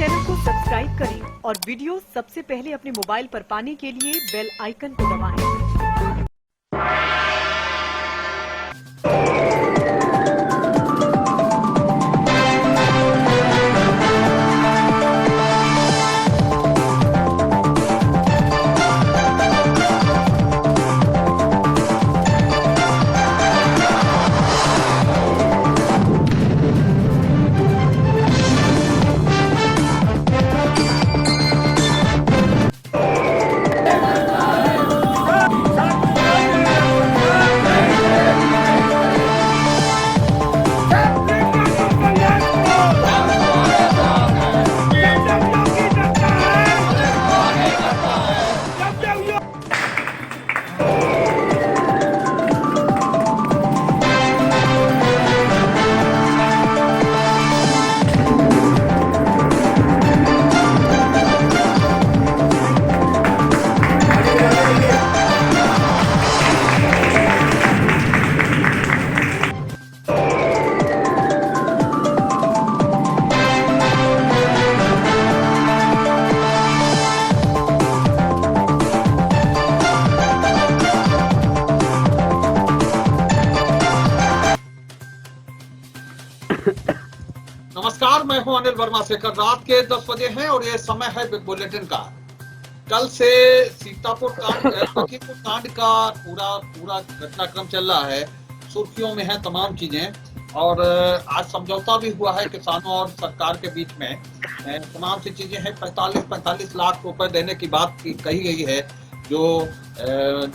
Channel को subscribe करें और वीडियो सबसे पहले अपने मोबाइल पर पाने के लिए बेल आइकन को दबाएं। नमस्कार, मैं हूं अनिल वर्मा। शेखर रात के 10 बजे हैं और ये समय है बिग बुलेटिन का। कल से सीतापुर कांड का पूरा घटनाक्रम चल रहा है। सुर्खियों में है तमाम चीजें और आज समझौता भी हुआ है किसानों और सरकार के बीच में। तमाम सी चीजें हैं। 45 लाख रुपए देने की बात कही गई है जो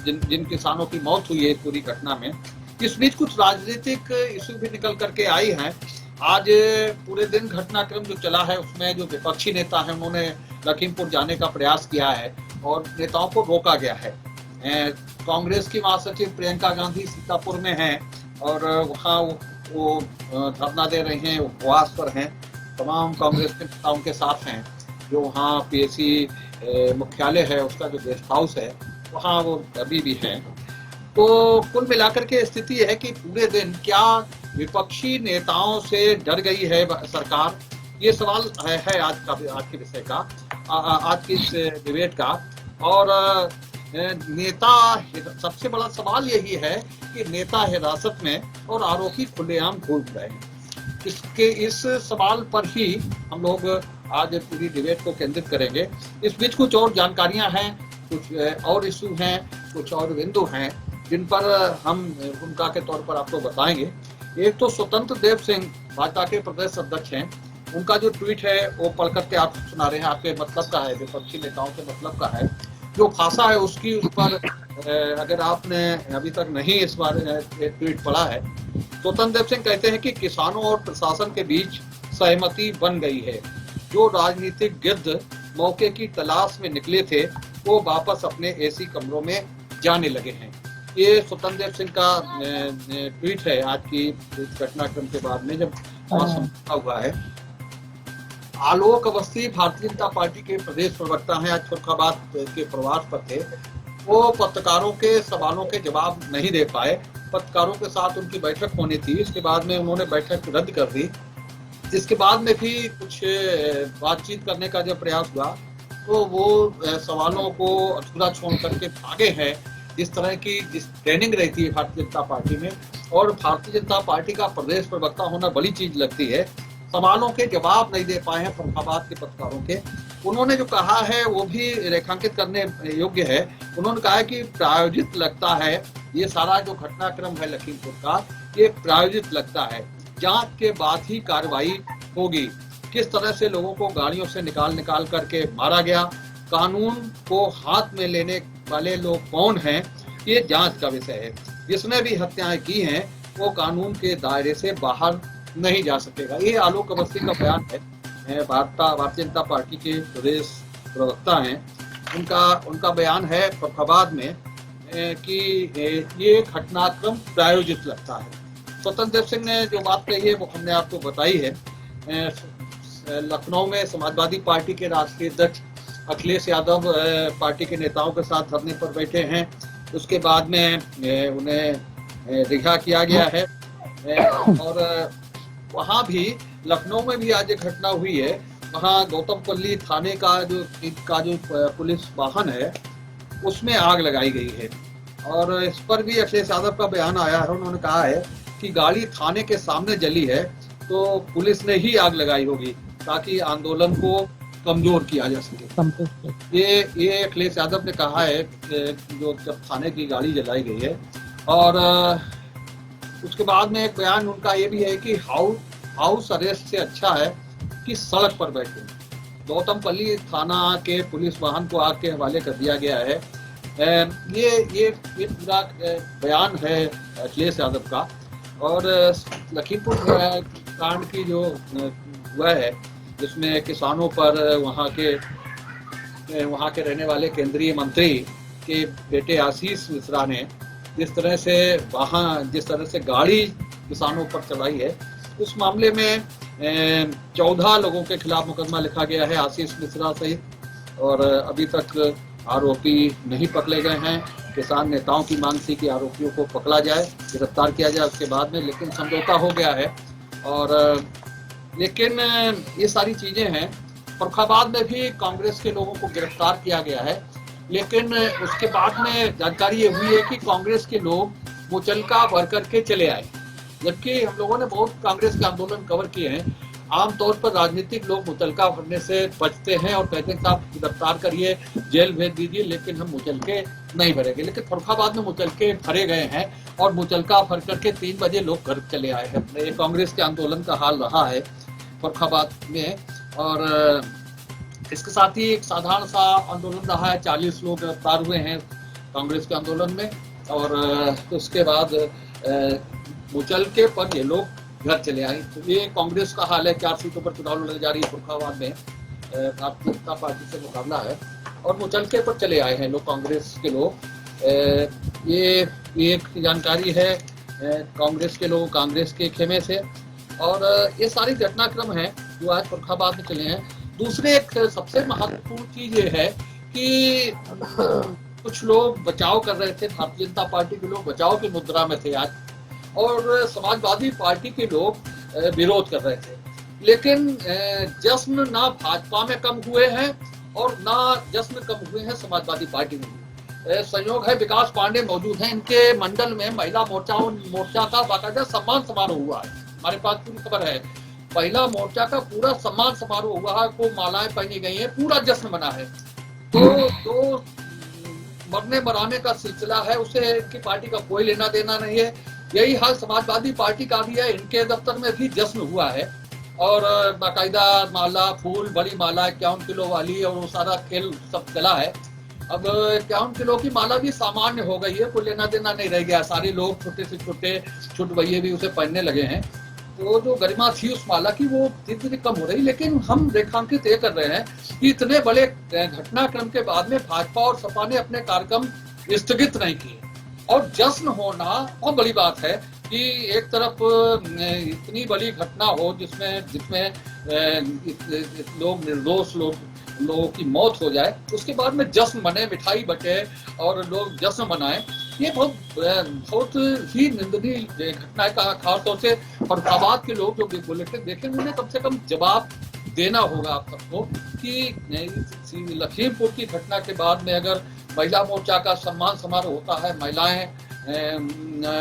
जिन किसानों की मौत हुई है इस पूरी घटना में। इस बीच कुछ राजनीतिक इश्यू भी निकल करके आई हैं। आज पूरे दिन घटनाक्रम जो चला है उसमें जो विपक्षी नेता है उन्होंने लखीमपुर जाने का प्रयास किया है और नेताओं को रोका गया है। कांग्रेस की महासचिव प्रियंका गांधी सीतापुर में हैं और वहाँ वो धरना दे रहे हैं, उपवास पर हैं। तमाम कांग्रेस के नेताओं के साथ हैं। जो वहाँ पीएसी मुख्यालय है उसका जो गेस्ट हाउस है वहाँ वो अभी भी हैं। तो कुल मिलाकर के स्थिति है कि पूरे दिन क्या विपक्षी नेताओं से डर गई है सरकार, ये सवाल है आज के विषय का, आज की इस डिबेट का। और सबसे बड़ा सवाल यही है कि नेता हिरासत में और आरोपी खुलेआम घूम रहे हैं। इस सवाल पर ही हम लोग आज पूरी डिबेट को केंद्रित करेंगे। इस बीच कुछ और जानकारियां हैं, कुछ और इशू हैं, कुछ और बिंदु हैं जिन पर हम भूमिका के तौर पर आपको बताएंगे। एक तो स्वतंत्र देव सिंह भाजपा के प्रदेश अध्यक्ष हैं, उनका जो ट्वीट है वो पढ़ करके आप सुना रहे हैं। आपके मतलब का है, विपक्षी नेताओं के मतलब का है। जो भाषा है उसकी उस पर अगर आपने अभी तक नहीं इस बारे ट्वीट पढ़ा है, स्वतंत्र देव सिंह कहते हैं कि किसानों और प्रशासन के बीच सहमति बन गई है। जो राजनीतिक गिद्ध मौके की तलाश में निकले थे वो वापस अपने एसी कमरों में जाने लगे हैं। ये स्वतंत्र देव सिंह का ट्वीट है आज की घटनाक्रम के बाद में जब समझौता हुआ है। आलोक अवस्थी भारतीय जनता पार्टी के प्रदेश प्रवक्ता हैं, आज फरुखाबाद के प्रवास पर थे। वो पत्रकारों के सवालों के जवाब नहीं दे पाए। पत्रकारों के साथ उनकी बैठक होनी थी, इसके बाद में उन्होंने बैठक रद्द कर दी। जिसके बाद में भी कुछ बातचीत करने का जब प्रयास हुआ तो वो सवालों को अधूरा छोड़ करके भागे हैं। इस तरह की जिस ट्रेनिंग रहती है भारतीय जनता पार्टी में, और भारतीय जनता पार्टी का प्रदेश प्रवक्ता होना बड़ी चीज लगती है। सवालों के जवाब नहीं दे पाए हैं फरुखाबाद के पत्रकारों के। उन्होंने जो कहा है वो भी रेखांकित करने योग्य है। उन्होंने कहा है कि प्रायोजित लगता है ये सारा जो घटनाक्रम है लखीमपुर का, ये प्रायोजित लगता है। जांच के बाद ही कार्रवाई होगी। किस तरह से लोगों को गाड़ियों से निकाल करके मारा गया, कानून को हाथ में लेने वाले लोग कौन हैं, ये जांच का विषय है। जिसने भी हत्याएं की हैं वो कानून के दायरे से बाहर नहीं जा सकेगा। ये आलोक अवस्थी का बयान है। भारतीय जनता पार्टी के प्रदेश प्रवक्ता हैं, उनका बयान है फरुखाबाद में कि ये घटनाक्रम प्रायोजित लगता है। स्वतंत्र देव सिंह ने जो बात कही है वो हमने आपको बताई है। लखनऊ में समाजवादी पार्टी के राष्ट्रीय अध्यक्ष अखिलेश यादव पार्टी के नेताओं के साथ धरने पर बैठे हैं। उसके बाद में उन्हें रिहा किया गया है और वहां भी लखनऊ में भी आज एक घटना हुई है। वहाँ गौतमपल्ली थाने का जो पुलिस वाहन है उसमें आग लगाई गई है। और इस पर भी अखिलेश यादव का बयान आया है। उन्होंने कहा है कि गाड़ी थाने के सामने जली है तो पुलिस ने ही आग लगाई होगी ताकि आंदोलन को कमजोर किया जा सके। ये अखिलेश यादव ने कहा है जो जब थाने की गाड़ी जलाई गई है। और उसके बाद में एक बयान उनका ये भी है कि हाउस अरेस्ट से अच्छा है कि सड़क पर बैठे। गौतमपल्ली थाना के पुलिस वाहन को आग के हवाले कर दिया गया है। ये पूरा बयान है अखिलेश यादव का। और लखीमपुर कांड की जो हुआ है जिसमें किसानों पर वहाँ के रहने वाले केंद्रीय मंत्री के बेटे आशीष मिश्रा ने जिस तरह से गाड़ी किसानों पर चलाई है, उस मामले में 14 लोगों के खिलाफ मुकदमा लिखा गया है आशीष मिश्रा सहित। और अभी तक आरोपी नहीं पकड़े गए हैं। किसान नेताओं की मांग थी कि आरोपियों को पकड़ा जाए, गिरफ्तार किया जाए उसके बाद में, लेकिन समझौता हो गया है। और लेकिन ये सारी चीजें हैं। फर्रुखाबाद में भी कांग्रेस के लोगों को गिरफ्तार किया गया है, लेकिन उसके बाद में जानकारी ये हुई है कि कांग्रेस के लोग मुचलका भर करके चले आए। जबकि हम लोगों ने बहुत कांग्रेस के आंदोलन कवर किए हैं। आमतौर पर राजनीतिक लोग मुचलका भरने से बचते हैं और कहते हैं कि आप गिरफ्तार करिए, जेल भेज दीजिए, लेकिन हम मुचलके नहीं भरेंगे। लेकिन फर्रुखाबाद में मुचलके भरे गए हैं और मुचलका भर करके 3 बजे लोग घर चले आए हैं। ये कांग्रेस के आंदोलन का हाल रहा है फर्रुखाबाद में। और इसके साथ ही एक साधारण सा आंदोलन रहा है। 40 लोग गिरफ्तार हुए हैं कांग्रेस के आंदोलन में। और उसके बाद मुचलके पर ये लोग घर चले आए। तो ये कांग्रेस का हाल है। 4 सीटों पर चुनाव लड़ने जा रही है फर्रुखाबाद में। भारतीय जनता पार्टी से मुकाबला है और मुचलके पर चले आए हैं लोग, कांग्रेस के लोग। ये एक जानकारी है कांग्रेस के लोग कांग्रेस के खेमे से। और ये सारी घटनाक्रम है जो आज फर्रुखाबाद में चले हैं। दूसरे एक सबसे महत्वपूर्ण चीज ये है कि कुछ लोग बचाव कर रहे थे। भारतीय जनता पार्टी के लोग बचाव की मुद्रा में थे आज, और समाजवादी पार्टी के लोग विरोध कर रहे थे। लेकिन जश्न ना भाजपा में कम हुए हैं और ना जश्न कम हुए हैं समाजवादी पार्टी में। संयोग है विकास पांडे मौजूद हैं, इनके मंडल में महिला मोर्चा का बाकायदा सम्मान समारोह हुआ है। हमारे पास पूरी खबर है। महिला मोर्चा का पूरा सम्मान समारोह हुआ है, को मालाएं पहनी गई है, पूरा जश्न मना है। तो मरने मराने का सिलसिला है, उसे इनकी पार्टी का कोई लेना देना नहीं है। यही हाल समाजवादी पार्टी का भी है। इनके दफ्तर में भी जश्न हुआ है और बाकायदा माला, फूल, बड़ी माला 51 किलो वाली, और वो सारा खेल सब चला है। अब 51 किलो की माला भी सामान्य हो गई है, कोई लेना देना नहीं रह गया। सारे लोग छोटे से छोटे छुटभैये भी उसे पहनने लगे हैं। तो जो गरिमा थी उस माला की वो धीरे धीरे कम हो रही। लेकिन हम रेखांकित ये कर रहे हैं कि इतने बड़े घटनाक्रम के बाद में भाजपा और सपा ने अपने कार्यक्रम स्थगित नहीं किए। और जश्न होना बहुत बड़ी बात है कि एक तरफ इतनी बड़ी घटना हो जिसमें लोग निर्दोष लोगों की मौत हो जाए, उसके बाद में जश्न मने, मिठाई बटे और लोग जश्न मनाएं। ये बहुत ही निंदनीय घटना है। खासतौर से फर्रुखाबाद के लोग जो बुलेटिन देखें उन्हें कम से कम जवाब देना होगा आप सबको कि लखीमपुर की घटना के बाद में अगर महिला मोर्चा का सम्मान समारोह होता है, महिलाएं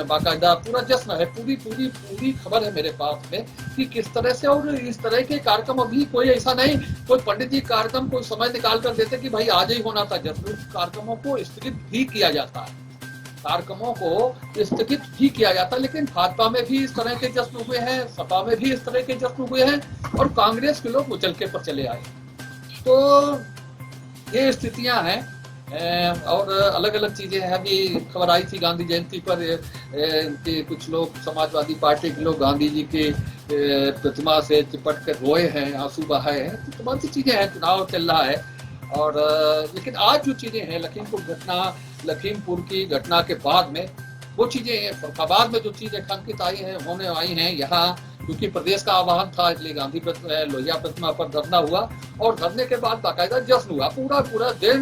बाकायदा पूरा जश्न है। पूरी खबर है मेरे पास में कि किस तरह से। और इस तरह के कार्यक्रम अभी कोई ऐसा नहीं, कोई पंडित जी कार्यक्रम कोई समय निकाल कर देते कि भाई आज ही होना था जश्न। कार्यक्रमों को स्थगित भी किया जाता है, लेकिन भाजपा में भी इस तरह के जश्न हुए हैं, सपा में भी इस तरह के जश्न हुए हैं और कांग्रेस के लोग मुचलके पर चले आए। तो ये स्थितियां हैं और अलग अलग चीजें हैं। अभी खबर आई थी गांधी जयंती पर कि कुछ लोग समाजवादी पार्टी के लोग गांधी जी के प्रतिमा से चिपट कर रोए हैं, आंसू बहाए हैं। तो तमाम सी चीजें हैं, चुनाव चल रहा है। और लेकिन आज जो चीजें हैं, लखीमपुर की घटना के बाद में वो चीजें, फर्रुखाबाद में जो चीजें रेखांकित होने आई हैं यहाँ, क्योंकि प्रदेश का आह्वान था इसलिए गांधी लोहिया प्रतिमा पर धरना हुआ और धरने के बाद बाकायदा जश्न हुआ। पूरा दिन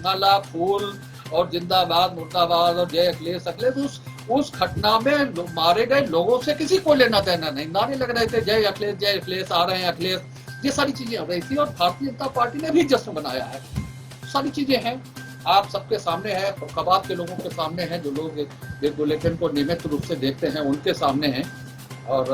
माला, फूल और जिंदाबाद, मुर्दाबाद और जय अखिलेश। उस घटना में मारे गए लोगों से किसी को लेना देना नहीं। नारे लग रहे थे जय अखिलेश, आ रहे हैं अखिलेश। ये सारी चीजें हो रही थी और भारतीय जनता पार्टी ने भी जश्न मनाया है। सारी चीजें हैं, आप सबके सामने है, फरुखाबाद के लोगों के सामने है, जो लोग एक बुलेटिन को नियमित रूप से देखते हैं उनके सामने है, और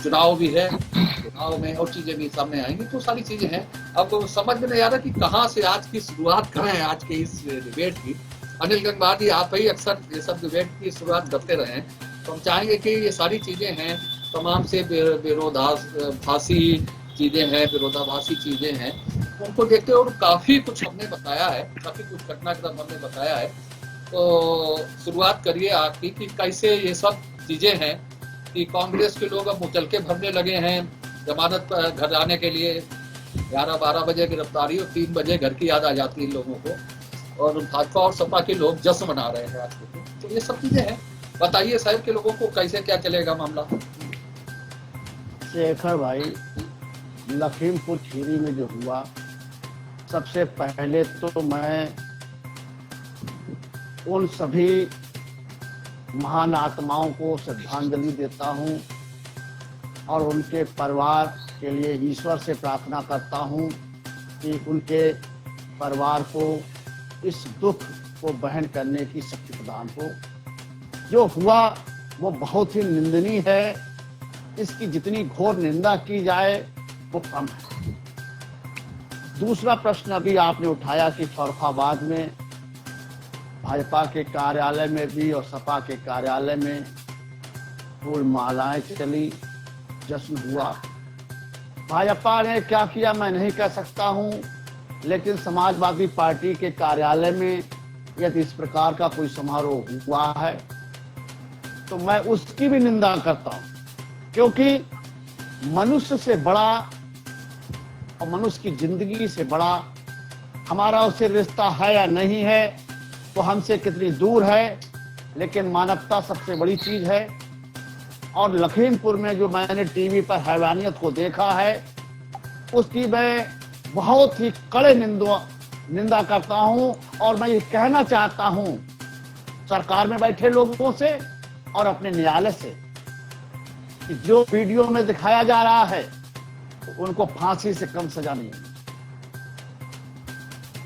चुनाव भी है, चुनाव में और चीजें भी सामने आएंगी, तो सारी चीजें हैं। अब समझ में नहीं आ रहा कि कहाँ से आज की शुरुआत करें आज के इस डिबेट की। अनिल गंगवार, आप ही अक्सर ये सब डिबेट की शुरुआत करते रहे हैं, तो हम चाहेंगे कि ये सारी चीजें हैं, तमाम से विरोधाभासी चीजें हैं, विरोधाभासी चीजें हैं, उनको देखते हुए काफी कुछ हमने बताया है, काफी कुछ घटनाक्रम हमने बताया है। तो शुरुआत करिए आपकी कि कैसे ये सब चीजें हैं कि कांग्रेस के लोग अब मुचलके भरने लगे हैं जमानत पर घर जाने के लिए। 11-12 बजे गिरफ्तारी और 3 बजे घर की याद आ जाती है इन लोगों को, और भाजपा और सपा के लोग जश्न मना रहे हैं आज के दिन। तो ये सब चीजें हैं, बताइए साहब के लोगों को कैसे क्या चलेगा मामला। शेखर भाई, लखीमपुर खीरी में जो हुआ, सबसे पहले तो मैं उन सभी महान आत्माओं को श्रद्धांजलि देता हूं और उनके परिवार के लिए ईश्वर से प्रार्थना करता हूं कि उनके परिवार को इस दुख को वहन करने की शक्ति प्रदान हो। जो हुआ वो बहुत ही निंदनीय है, इसकी जितनी घोर निंदा की जाए वो कम है। दूसरा प्रश्न अभी आपने उठाया कि फरुखाबाद में भाजपा के कार्यालय में भी और सपा के कार्यालय में फूल मालाएं चली, जश्न हुआ। भाजपा ने क्या किया मैं नहीं कह सकता हूं, लेकिन समाजवादी पार्टी के कार्यालय में यदि इस प्रकार का कोई समारोह हुआ है तो मैं उसकी भी निंदा करता हूं, क्योंकि मनुष्य से बड़ा और मनुष्य की जिंदगी से बड़ा हमारा उससे रिश्ता है या नहीं है, वो हमसे कितनी दूर है, लेकिन मानवता सबसे बड़ी चीज है। और लखीमपुर में जो मैंने टीवी पर हैवानियत को देखा है, उसकी मैं बहुत ही कड़े निंदा करता हूं। और मैं ये कहना चाहता हूं सरकार में बैठे लोगों से और अपने न्यायालय से कि जो वीडियो में दिखाया जा रहा है उनको फांसी से कम सजा नहीं है।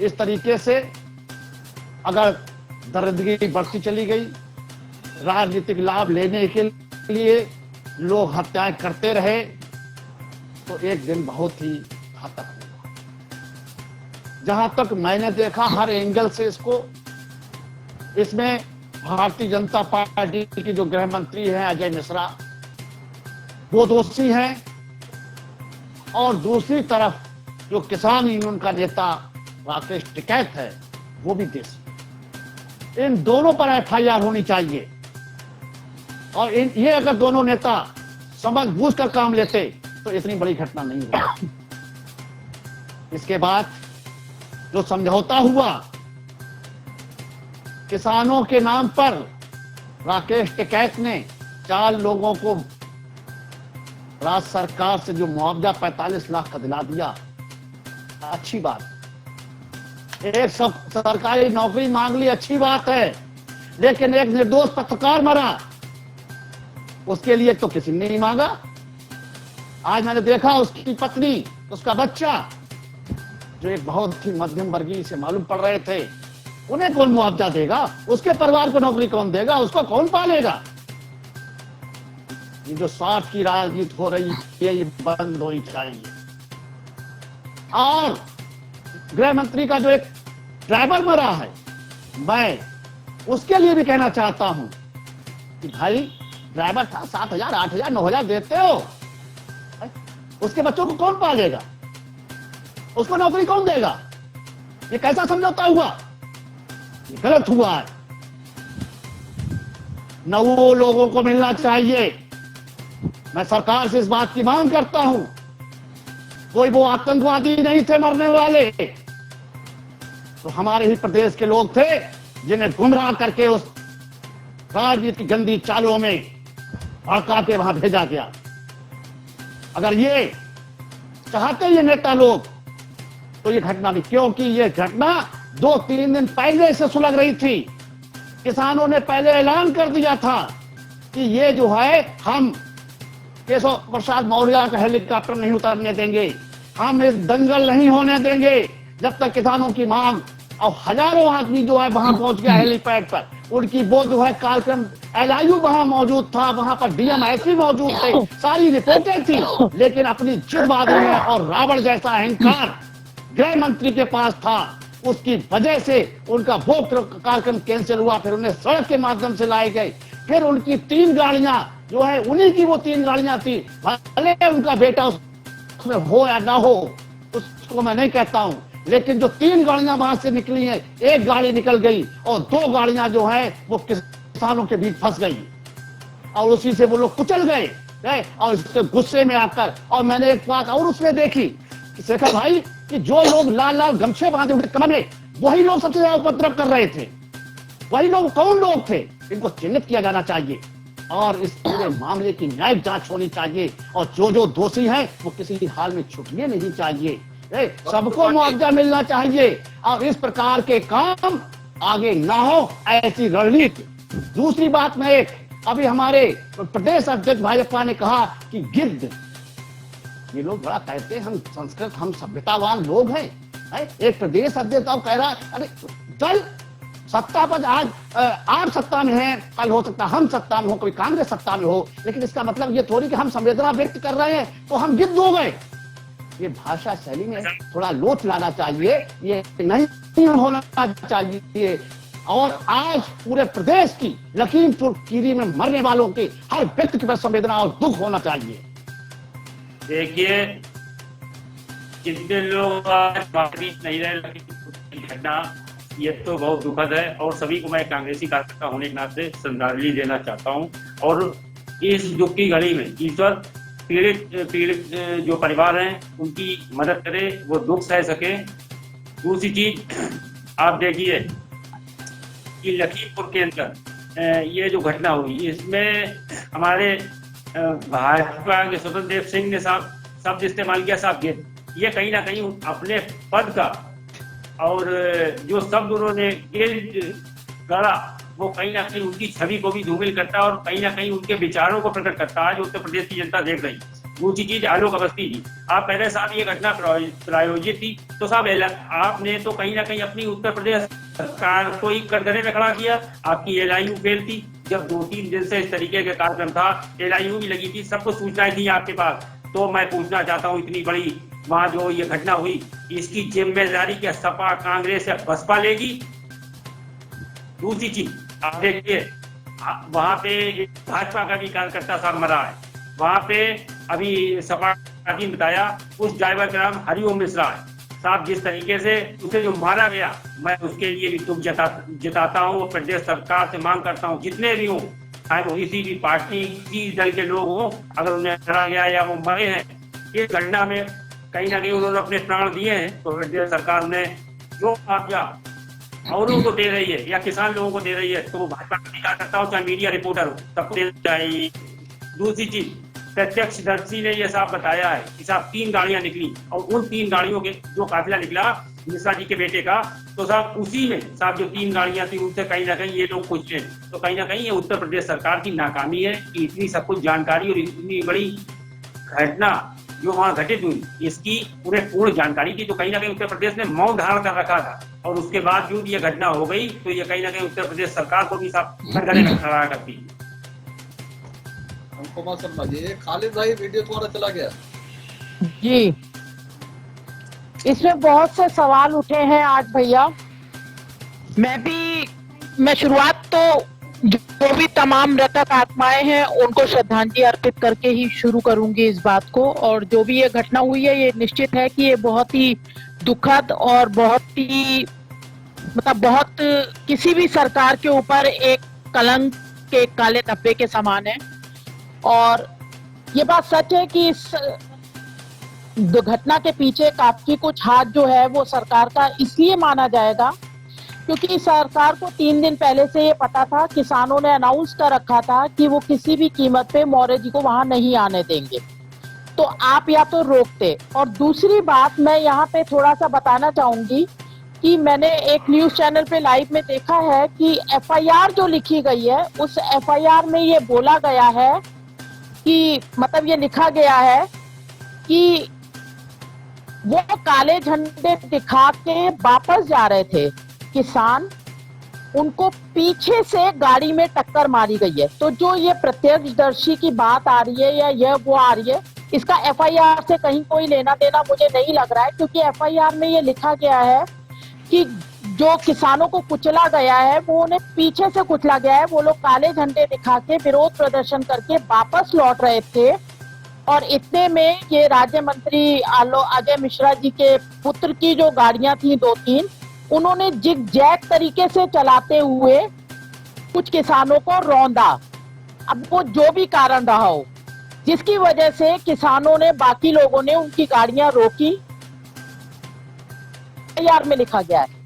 इस तरीके से अगर दरिद्री बढ़ती चली गई, राजनीतिक लाभ लेने के लिए लोग हत्याएं करते रहे, तो एक दिन बहुत ही घातक होगा। जहां तक मैंने देखा हर एंगल से इसमें भारतीय जनता पार्टी की जो गृह मंत्री हैं अजय मिश्रा, वो दोषी हैं, और दूसरी तरफ जो किसान यूनियन का नेता राकेश टिकैत है वो भी दोषी। इन दोनों पर एफआईआर होनी चाहिए, और ये अगर दोनों नेता समझ बूझ कर काम लेते तो इतनी बड़ी घटना नहीं होती। इसके बाद जो समझौता हुआ किसानों के नाम पर, राकेश टिकैत ने 4 लोगों को राज्य सरकार से जो मुआवजा 45 लाख का दिला दिया, अच्छी बात। एक सरकारी नौकरी मांग ली, अच्छी बात है, लेकिन एक निर्दोष पत्रकार मरा, उसके लिए तो किसी ने नहीं मांगा। आज मैंने देखा उसकी पत्नी, उसका बच्चा, जो एक बहुत ही मध्यम वर्गीय से मालूम पड़ रहे थे, उन्हें कौन मुआवजा देगा? उसके परिवार को नौकरी कौन देगा? उसको कौन पालेगा? ये जो स्वार्थ की राजनीति हो रही है ये बंद होनी चाहिए। और गृह मंत्री का जो एक ड्राइवर मरा है, मैं उसके लिए भी कहना चाहता हूं कि भाई ड्राइवर था, 7,000, 8,000, 9,000 देते हो, उसके बच्चों को कौन पालेगा? उसको नौकरी कौन देगा? ये कैसा समझौता हुआ? ये गलत हुआ है। न वो लोगों को मिलना चाहिए। मैं सरकार से इस बात की मांग करता हूं, कोई वो आतंकवादी नहीं थे मरने वाले, तो हमारे ही प्रदेश के लोग थे जिन्हें गुमराह करके उस राजनीति की गंदी चालों में भड़का के वहां भेजा गया। अगर ये चाहते ये नेता लोग तो ये घटना नहीं, क्योंकि ये घटना 2-3 दिन पहले से सुलग रही थी। किसानों ने पहले ऐलान कर दिया था कि ये जो है हम केशव प्रसाद मौर्य का हेलीकॉप्टर नहीं उतरने देंगे। हम इस दंगल नहीं होने देंगे जब तक किसानों की मांग। और हजारों आदमी जो है वहां पहुंच गया हेलीपैड पर, उनकी वो जो है कार्यक्रम LIU वहां मौजूद था, वहां पर DMIC मौजूद थे, सारी रिपोर्टें थी, लेकिन अपनी जिदबाजी में और रावण जैसा अहंकार गृह मंत्री के पास था, उसकी वजह से उनका वो कार्यक्रम कैंसिल हुआ। फिर उन्हें सड़क के माध्यम से लाए गए। फिर उनकी 3 गाड़ियां जो है, उन्हीं की वो 3 गाड़ियां थी, भले उनका बेटा उसमें हो या ना हो, उसको मैं नहीं कहता हूं, लेकिन जो 3 गाड़ियां वहां से निकली हैं, एक गाड़ी निकल गई और 2 गाड़ियां जो है वो किसानों के बीच फंस गई और उसी से वो लोग कुचल गए। और इसके गुस्से में आकर, और मैंने एक बात और उसमें देखी शेखर भाई, कि जो लोग लाल लाल गमछे बांधे हुए कमर में, वही लोग सबसे ज्यादा उपद्रव कर रहे थे। वही लोग कौन लोग थे? इनको चिन्हित किया जाना चाहिए और इस पूरे मामले की न्यायिक जांच होनी चाहिए और जो दोषी हैं वो किसी हाल में छुटने नहीं चाहिए। सबको मुआवजा मिलना चाहिए और इस प्रकार के काम आगे ना हो, ऐसी रणनीति। दूसरी बात में अभी हमारे प्रदेश अध्यक्ष भाजपा ने कहा कि गिद्ध, ये लोग बड़ा कहते हैं हम संस्कृत, हम सभ्यतावान लोग हैं। एक प्रदेश अध्यक्ष कह रहा, अरे कल सत्ता पर, आज आप सत्ता में हैं, कल हो सकता हम सत्ता में हो, कोई कांग्रेस सत्ता में हो, लेकिन इसका मतलब ये थोड़ी कि हम संवेदना व्यक्त कर रहे हैं तो हम गिद्ध हो गए। ये भाषा शैली में थोड़ा लोट लाना चाहिए, ये नहीं होना चाहिए। और आज पूरे प्रदेश की, लखीमपुर खीरी में मरने वालों की हर व्यक्ति के पास संवेदना और दुख होना चाहिए। देखिए, जितने लोग आज बातचीत नहीं रहे, लखीमपुर घटना ये तो बहुत दुखद है और सभी को मैं कांग्रेसी कार्यकर्ता होने के नाते श्रद्धांजलि देना चाहता हूँ। और इस दुख की घड़ी में ईश्वर पीड़ित जो परिवार हैं उनकी मदद करे, वो दुख सह सके। दूसरी चीज, आप देखिए कि लखीमपुर के अंदर ये जो घटना हुई, इसमें हमारे भाजपा के स्वतंत्र देव सिंह ने शब्द इस्तेमाल किया, साहब ये कहीं ना कहीं अपने पद का और जो शब्द उन्होंने गढ़ा वो कहीं ना कहीं उनकी छवि को भी धूमिल करता है और कहीं ना कहीं उनके विचारों को प्रकट करता है जो उत्तर प्रदेश की जनता देख रही। दूसरी चीज, आलोक अवस्थी जी, आप पहले साहब ये घटना प्रायोजित थी तो साहब आपने तो कहीं ना कहीं अपनी उत्तर प्रदेश सरकार को ही कटघरे में खड़ा किया। आपकी LIU फेल थी, जब 2-3 दिन से इस तरीके का कार्यक्रम था, LIU भी लगी थी, सब कुछ सूचनाएं थी आपके पास। तो मैं पूछना चाहता हूँ, इतनी बड़ी वहां जो ये घटना हुई, इसकी जिम्मेदारी क्या सपा, कांग्रेस या बसपा लेगी? दूसरी चीज, आप देखिए वहां पे भाजपा का भी कार्यकर्ता साहब मरा है, वहां पे अभी सपा ने बताया उस ड्राइवर का नाम हरिओम मिश्रा है। साहब जिस तरीके से उसे जो मारा गया, मैं उसके लिए भी दुख जताता हूँ। प्रदेश सरकार से मांग करता हूँ, जितने भी हों, चाहे वो किसी भी पार्टी की दल के लोग हों, अगर उन्हें मारा गया या वो मरे हैं इस घटना में, कहीं ना कहीं उन्होंने अपने प्राण दिए हैं, तो प्रदेश सरकार ने जो मुआवजा औरों को दे रही है या किसान लोगों को दे रही है, तो वो भाजपा का कार्यकर्ता हो चाहे मीडिया रिपोर्टर हो, सबको देना चाहिए। दूसरी चीज, प्रत्यक्षदर्शी ने यह साफ बताया है कि साहब 3 गाड़ियां निकली और उन 3 गाड़ियों के जो काफिला निकला मिश्रा जी के बेटे का, तो साहब उसी में साहब जो 3 गाड़ियां थी उनसे कहीं ना कहीं ये लोग कुछ, तो कहीं ना कहीं ये उत्तर प्रदेश सरकार की नाकामी है कि इतनी सब कुछ जानकारी और इतनी बड़ी घटना जो वहां घटित हुई, इसकी उन्हें पूर्ण जानकारी थी। तो कहीं ना कहीं उत्तर प्रदेश ने मौन धारण कर रखा था और उसके बाद जो ये घटना हो गई, तो ये कहीं ना कहीं उत्तर प्रदेश सरकार को भी कटघरे में खड़ा करती है। अनुपमा शर्मा जी, खालिद भाई वीडियो तुम्हारा चला गया जी, इसमें बहुत से सवाल उठे हैं आज भैया। मैं शुरुआत तो जो भी तमाम मृतक आत्माएं हैं उनको श्रद्धांजलि अर्पित करके ही शुरू करूंगी इस बात को। और जो भी ये घटना हुई है, ये निश्चित है कि ये बहुत ही दुखद और बहुत ही बहुत किसी भी सरकार के ऊपर एक कलंक के काले धब्बे के समान है। और ये बात सच है कि इस घटना के पीछे काफी कुछ हाथ जो है वो सरकार का इसलिए माना जाएगा क्योंकि सरकार को 3 दिन पहले से ये पता था, किसानों ने अनाउंस कर रखा था कि वो किसी भी कीमत पे मौर्य जी को वहां नहीं आने देंगे, तो आप या तो रोकते। और दूसरी बात मैं यहाँ पे थोड़ा सा बताना चाहूंगी कि मैंने एक न्यूज चैनल पे लाइव में देखा है कि FIR जो लिखी गई है, उस FIR में ये बोला गया है कि मतलब ये लिखा गया है कि वो काले झंडे दिखा के वापस जा रहे थे किसान, उनको पीछे से गाड़ी में टक्कर मारी गई है। तो जो ये प्रत्यक्षदर्शी की बात आ रही है या यह वो आ रही है, इसका एफआईआर से कहीं कोई लेना देना मुझे नहीं लग रहा है, क्योंकि एफआईआर में ये लिखा गया है कि जो किसानों को कुचला गया है वो उन्हें पीछे से कुचला गया है। वो लोग काले झंडे दिखा के विरोध प्रदर्शन करके वापस लौट रहे थे और इतने में ये राज्य मंत्री अजय मिश्रा जी के पुत्र की जो गाड़ियां थी 2-3, उन्होंने जिग जैग तरीके से चलाते हुए कुछ किसानों को रौंदा। अब वो जो भी कारण रहा हो, जिसकी वजह से किसानों ने, बाकी लोगों ने उनकी गाड़ियां रोकी। यार में लिखा गया है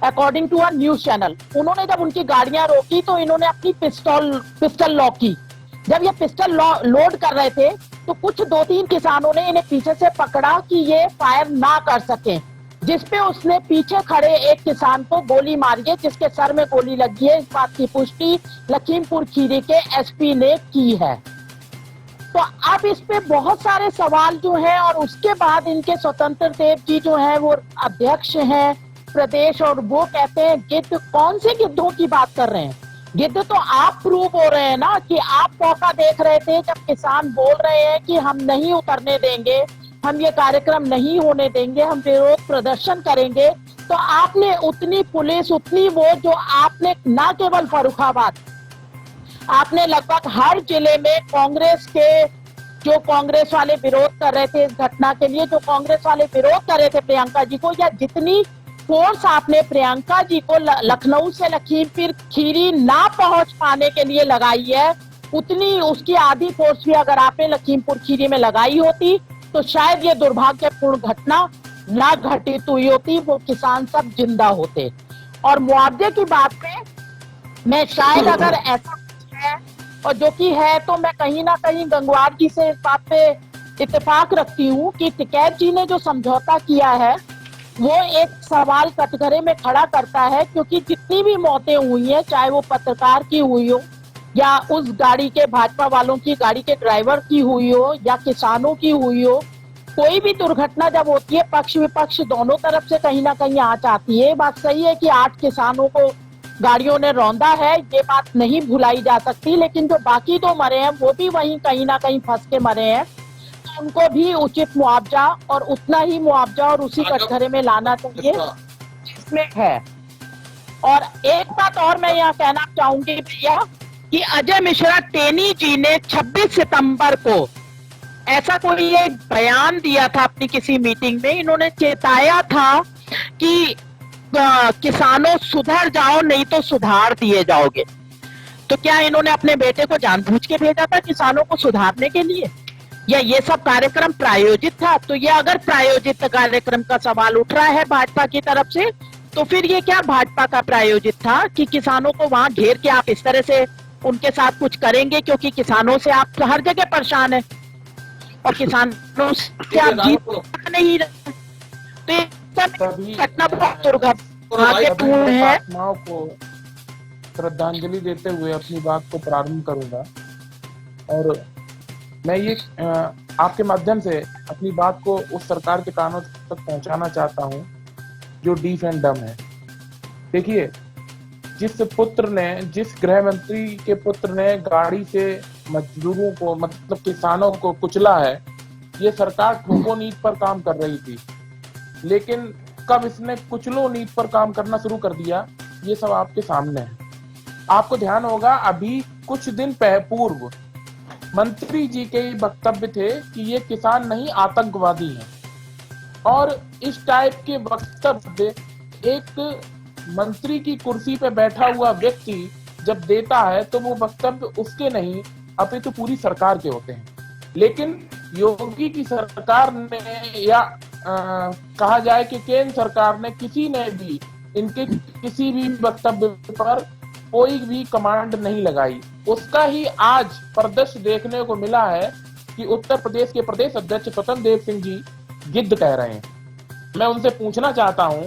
according to a news channel, उन्होंने जब उनकी गाड़ियां रोकी तो इन्होंने अपनी पिस्टल लॉक की। जब ये पिस्टल लोड कर रहे थे तो कुछ 2-3 किसानों ने इन्हें पीछे से पकड़ा कि ये फायर ना कर सके, जिसपे उसने पीछे खड़े एक किसान को गोली मारी है, जिसके सर में गोली लगी है। इस बात की पुष्टि लखीमपुर खीरी के एसपी ने की है। तो अब इस पे बहुत सारे सवाल जो हैं, और उसके बाद इनके स्वतंत्र देव जी जो हैं वो अध्यक्ष हैं प्रदेश, और वो कहते हैं गिद्ध, कौन से गिद्धों की बात कर रहे हैं? गिद्ध तो आप प्रूव हो रहे हैं ना, कि आप मौका देख रहे थे जब किसान बोल रहे हैं कि हम नहीं उतरने देंगे, हम ये कार्यक्रम नहीं होने देंगे, हम विरोध प्रदर्शन करेंगे। तो आपने उतनी पुलिस, उतनी वो जो आपने ना केवल फर्रुखाबाद, आपने लगभग हर जिले में कांग्रेस के, जो कांग्रेस वाले विरोध कर रहे थे इस घटना के लिए, जो कांग्रेस वाले विरोध कर रहे थे प्रियंका जी को, या जितनी फोर्स आपने प्रियंका जी को लखनऊ से लखीमपुर खीरी ना पहुंच पाने के लिए लगाई है, उतनी उसकी आधी फोर्स भी अगर आपने लखीमपुर खीरी में लगाई होती तो शायद ये दुर्भाग्यपूर्ण घटना ना घटित हुई होती, वो किसान सब जिंदा होते। और मुआवजे की बात पे मैं शायद अगर ऐसा है, और जो कि है, तो मैं कहीं ना कहीं गंगवार जी से इस बात पे इत्तेफाक रखती हूँ कि टिकैत जी ने जो समझौता किया है वो एक सवाल कटघरे में खड़ा करता है, क्योंकि जितनी भी मौतें हुई हैं, चाहे वो पत्रकार की हुई हो या उस गाड़ी के, भाजपा वालों की गाड़ी के ड्राइवर की हुई हो या किसानों की हुई हो, कोई भी दुर्घटना जब होती है पक्ष विपक्ष दोनों तरफ से कहीं ना कहीं आंच आती है। बात सही है कि 8 किसानों को गाड़ियों ने रौंदा है, ये बात नहीं भुलाई जा सकती, लेकिन जो बाकी 2 मरे हैं वो भी वहीं कहीं ना कहीं फंस के मरे हैं, तो उनको भी उचित मुआवजा और उतना ही मुआवजा और उसी कटघरे में लाना चाहिए जिसमें है। और एक बात और मैं यहाँ कहना चाहूंगी भैया, कि अजय मिश्रा टेनी जी ने 26 सितंबर को ऐसा कोई एक बयान दिया था अपनी किसी मीटिंग में, इन्होंने चेताया था कि किसानों सुधर जाओ नहीं तो सुधार दिए जाओगे। तो क्या इन्होंने अपने बेटे को जानबूझ के भेजा था किसानों को सुधारने के लिए, या ये सब कार्यक्रम प्रायोजित था? तो ये अगर प्रायोजित कार्यक्रम का सवाल उठ रहा है भाजपा की तरफ से, तो फिर ये क्या भाजपा का प्रायोजित था कि किसानों को वहां घेर के आप इस तरह से उनके साथ कुछ करेंगे, क्योंकि किसानों से आप तो हर जगह परेशान है और किसानों से आप जीत नहीं रहे। तो ये घटना बहुत दुर्भाग्यपूर्ण है। आत्माओं को श्रद्धांजलि देते हुए अपनी बात को प्रारंभ करूंगा, और मैं ये आपके माध्यम से अपनी बात को उस सरकार के कानों तक पहुंचाना चाहता हूं जो डीफ एंड डम है। देखिए, जिस गृह मंत्री के पुत्र ने गाड़ी से मजदूरों को, मतलब किसानों को कुचला है, ये सरकार ठोको नीति पर काम कर रही थी, लेकिन कब इसने कुचलो नीति पर काम करना शुरू कर दिया, ये सब आपके सामने है। आपको ध्यान होगा, अभी कुछ दिन पूर्व मंत्री जी के वक्तव्य थे कि ये किसान नहीं आतंकवादी हैं, और इस टाइप के वक्तव्य एक मंत्री की कुर्सी पे बैठा हुआ व्यक्ति जब देता है तो वो वक्तव्य उसके नहीं अपितु पूरी सरकार के होते हैं। लेकिन योगी की सरकार ने, या कहा जाए कि केंद्र सरकार ने, किसी ने भी इनके किसी भी वक्तव्य पर कोई भी कमांड नहीं लगाई। उसका ही आज परिदृश्य देखने को मिला है कि उत्तर प्रदेश के प्रदेश अध्यक्ष स्वतंत्र देव सिंह जी गिद्ध कह रहे हैं। मैं उनसे पूछना चाहता हूं,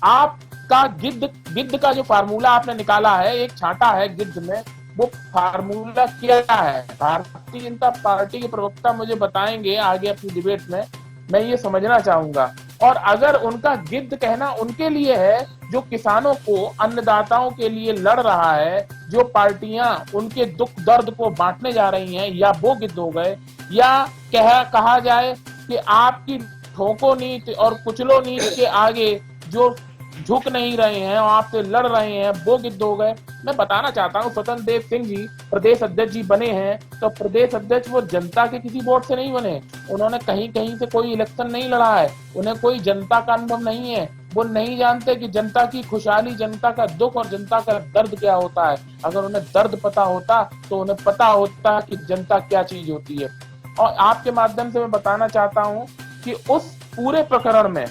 आपका गिद्ध का जो फार्मूला आपने निकाला है, एक छांटा है गिद्ध में, वो फार्मूला क्या है। भारतीय जनता पार्टी के प्रवक्ता मुझे बताएंगे आगे अपनी डिबेट में, मैं ये समझना चाहूंगा। और अगर उनका गिद्ध कहना उनके लिए है जो किसानों को, अन्नदाताओं के लिए लड़ रहा है, जो पार्टियां उनके दुख दर्द को बांटने जा रही हैं, या वो गिद्ध हो गए, या कहा जाए कि आपकी ठोको नीति और कुचलो नीति के आगे जो झुक नहीं रहे हैं और आपसे लड़ रहे हैं, वो गिद्ध हो गए। मैं बताना चाहता हूँ, स्वतंत्र देव सिंह जी प्रदेश अध्यक्ष जी बने हैं तो प्रदेश अध्यक्ष वो जनता के किसी वोट से नहीं बने। उन्होंने कहीं कहीं से कोई इलेक्शन नहीं लड़ा है, उन्हें कोई जनता का अनुभव नहीं है, वो नहीं जानते कि जनता की खुशहाली, जनता का दुख और जनता का दर्द क्या होता है। अगर उन्हें दर्द पता होता तो उन्हें पता होता कि जनता क्या चीज होती है। और आपके माध्यम से मैं बताना चाहता हूँ कि उस पूरे प्रकरण में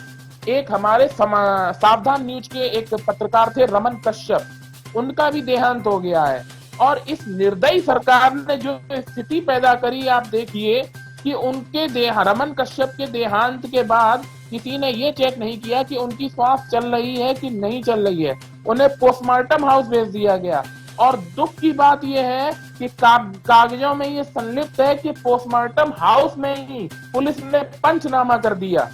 एक हमारे सावधान न्यूज के एक पत्रकार थे रमन कश्यप, उनका भी देहांत हो गया है। और इस निर्दयी सरकार ने जो स्थिति पैदा करी, आप देखिए कि उनके रमन कश्यप के देहांत के बाद किसी ने ये चेक नहीं किया कि उनकी श्वास चल रही है कि नहीं चल रही है, उन्हें पोस्टमार्टम हाउस भेज दिया गया। और दुख की बात यह है कि कागजों में ये संलिप्त है कि पोस्टमार्टम हाउस में ही पुलिस ने पंचनामा कर दिया।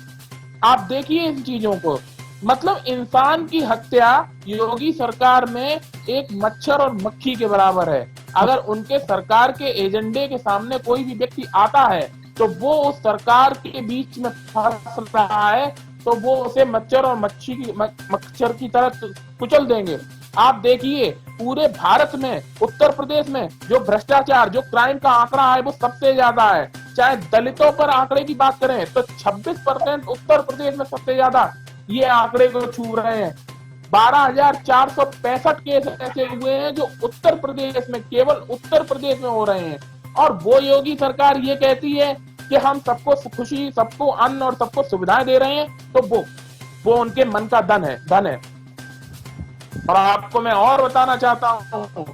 आप देखिए इन चीजों को, मतलब इंसान की हत्या योगी सरकार में एक मच्छर और मक्खी के बराबर है। अगर उनके सरकार के एजेंडे के सामने कोई भी व्यक्ति आता है तो वो उस सरकार के बीच में फंस रहा है तो वो उसे मच्छर और मच्छर की तरह कुचल देंगे। आप देखिए पूरे भारत में उत्तर प्रदेश में जो भ्रष्टाचार, जो क्राइम का आंकड़ा है वो सबसे ज्यादा है। चाहे दलितों पर आंकड़े की बात करें तो 26% उत्तर प्रदेश में सबसे ज्यादा ये आंकड़े को छू रहे हैं। 12,465 केस ऐसे हुए हैं जो उत्तर प्रदेश में, केवल उत्तर प्रदेश में हो रहे हैं। और वो योगी सरकार ये कहती है कि हम सबको खुशी, सबको अन्न और सबको सुविधाएं दे रहे हैं, तो वो उनके मन का धन है। और आपको मैं और बताना चाहता हूँ,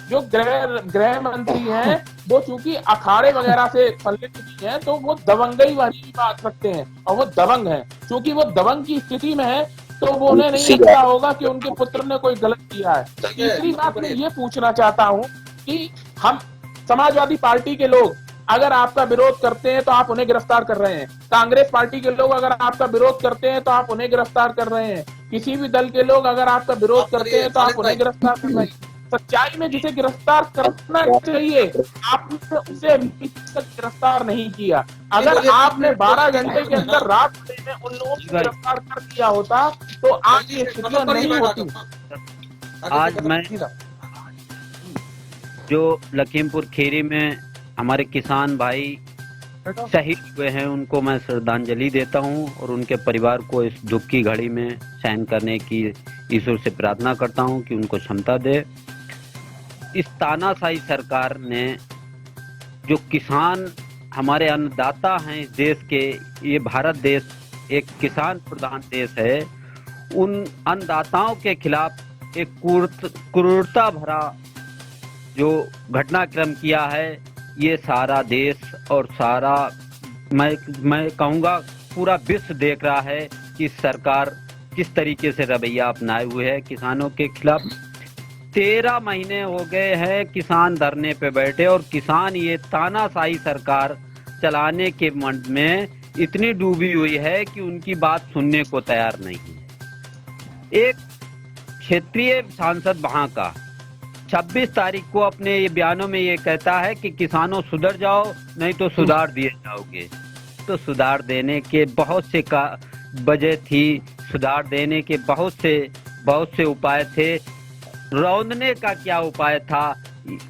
जो गृह मंत्री हैं वो चूंकि अखाड़े वगैरह से संलिप्त नहीं है तो वो दबंगई वाली भी बात रखते हैं, और वो दबंग हैं। चूंकि वो दबंग की स्थिति में है तो वो उन्हें नहीं लगता होगा कि उनके पुत्र ने कोई गलत किया है। तीसरी बात मैं ये पूछना चाहता हूँ कि हम समाजवादी पार्टी के लोग अगर आपका विरोध करते हैं तो आप उन्हें गिरफ्तार कर रहे हैं, कांग्रेस पार्टी के लोग अगर आपका विरोध करते हैं तो आप उन्हें गिरफ्तार कर रहे हैं, किसी भी दल के लोग अगर आपका विरोध करते हैं तो आप उन्हें गिरफ्तार कर रहे हैं। सच्चाई में जिसे गिरफ्तार करना चाहिए आपने उसे अभी तक गिरफ्तार नहीं किया। अगर आपने 12 घंटे के अंदर रात में उन लोगों को गिरफ्तार कर दिया होता तो आज ये स्थितियां नहीं होती। आज मैं जो लखीमपुर खीरी में हमारे किसान भाई शहीद हुए हैं उनको मैं श्रद्धांजलि देता हूं और उनके परिवार को इस दुख की घड़ी में सहन करने की ईश्वर से प्रार्थना करता हूं कि उनको क्षमता दे। इस तानाशाही सरकार ने जो किसान हमारे अन्नदाता हैं इस देश के, ये भारत देश एक किसान प्रधान देश है, उन अन्नदाताओं के खिलाफ एक क्रूरता भरा जो घटनाक्रम किया है, ये सारा देश और सारा मैं कहूँगा पूरा विश्व देख रहा है कि सरकार किस तरीके से रवैया अपनाए हुए है किसानों के खिलाफ। 13 महीने हो गए हैं किसान धरने पे बैठे और किसान ये तानाशाही सरकार चलाने के मन में इतनी डूबी हुई है कि उनकी बात सुनने को तैयार नहीं है। एक क्षेत्रीय सांसद वहां का 26 तारीख को अपने ये बयानों में ये कहता है कि किसानों सुधर जाओ नहीं तो सुधार दिए जाओगे। तो सुधार देने के बहुत से वजह थी, सुधार देने के बहुत से उपाय थे। रौंदने का क्या उपाय था?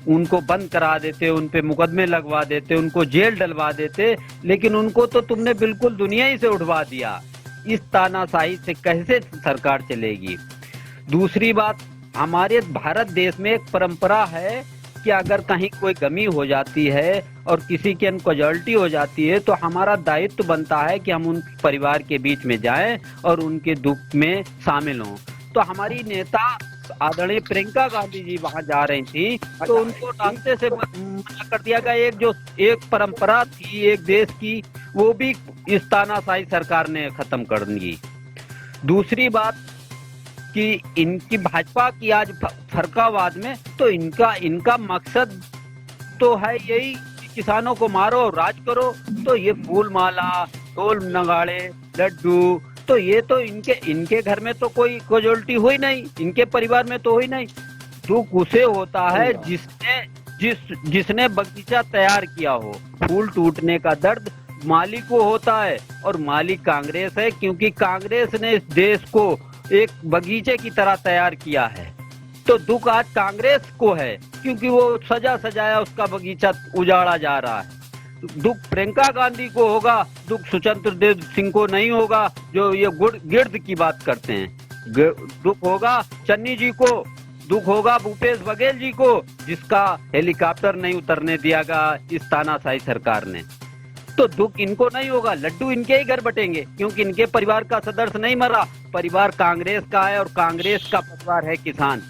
उनको बंद करा देते, उन पे मुकदमे लगवा देते, उनको जेल डलवा देते, लेकिन उनको तो तुमने बिल्कुल दुनिया ही से उठवा दिया। इस तानाशाही से कैसे सरकार चलेगी? दूसरी बात, हमारे भारत देश में एक परंपरा है कि अगर कहीं कोई गमी हो जाती है और किसी की कैजुअल्टी हो जाती है तो हमारा दायित्व बनता है कि हम उन परिवार के बीच में जाएं और उनके दुख में शामिल हों। तो हमारी नेता आदरणीय प्रियंका गांधी जी वहां जा रही थी तो उनको रास्ते से मना कर दिया गया। एक परंपरा थी एक देश की, वो भी इस तानाशाही सरकार ने खत्म कर दी। दूसरी बात, कि इनकी भाजपा की आज फरकावाद में तो इनका मकसद तो है यही कि किसानों को मारो, राज करो। तो ये फूल माला, ढोल नगाड़े, लड्डू, तो ये तो इनके घर में तो कोई कैजुअल्टी हुई नहीं, इनके परिवार में तो हुई नहीं। दुख उसे होता है जिसने बगीचा तैयार किया हो। फूल टूटने का दर्द माली को होता है, और माली कांग्रेस है, क्योंकि कांग्रेस ने इस देश को एक बगीचे की तरह तैयार किया है। तो दुख आज कांग्रेस को है, क्योंकि वो सजा सजाया उसका बगीचा उजाड़ा जा रहा है। दुख प्रियंका गांधी को होगा, दुख स्वतंत्र देव सिंह को नहीं होगा, जो ये गिर्द की बात करते हैं। दुख होगा चन्नी जी को, दुख होगा भूपेश बघेल जी को, जिसका हेलीकॉप्टर नहीं उतरने दिया गया इस तानाशाही सरकार ने। तो दुख इनको नहीं होगा, लड्डू इनके ही घर बटेंगे, क्योंकि इनके परिवार का सदस्य नहीं मरा। परिवार कांग्रेस का है, और कांग्रेस का परिवार है किसान,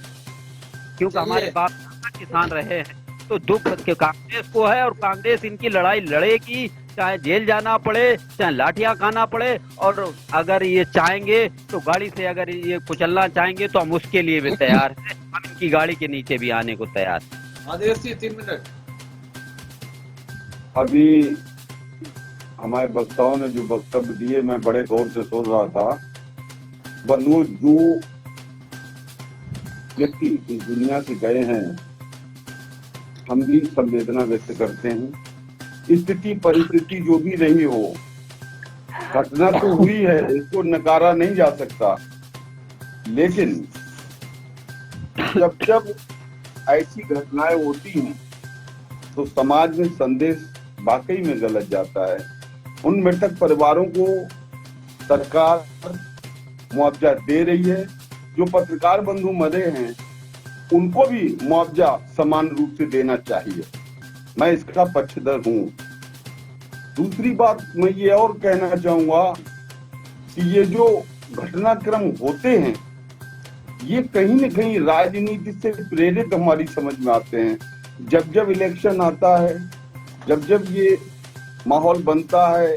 क्योंकि हमारे बाप किसान रहे हैं। तो दुख कांग्रेस को है, और कांग्रेस इनकी लड़ाई लड़ेगी, चाहे जेल जाना पड़े, चाहे लाठियां खाना पड़े। और अगर ये चाहेंगे तो गाड़ी से अगर ये कुचलना चाहेंगे तो हम उसके लिए भी तैयार हैं। हम इनकी गाड़ी के नीचे भी आने को तैयार हैं। आदेश जी 3 मिनट। अभी हमारे वक्ताओं ने जो वक्तव्य दिए, मैं बड़े गौर से सुन रहा था। वो जो व्यक्ति इस दुनिया से गए हैं, हम भी संवेदना व्यक्त करते हैं। स्थिति परिस्थिति जो भी रही हो, घटना तो हुई है, इसको नकारा नहीं जा सकता। लेकिन जब ऐसी घटनाएं होती हैं तो समाज में संदेश वाकई में गलत जाता है। उन मृतक परिवारों को सरकार मुआवजा दे रही है। जो पत्रकार बंधु मरे हैं उनको भी मुआवजा समान रूप से देना चाहिए। मैं इसका पक्षधर हूँ। दूसरी बात मैं ये और कहना चाहूंगा कि ये जो घटनाक्रम होते हैं, ये कहीं न कहीं राजनीति से प्रेरित हमारी समझ में आते हैं। जब इलेक्शन आता है, जब ये माहौल बनता है,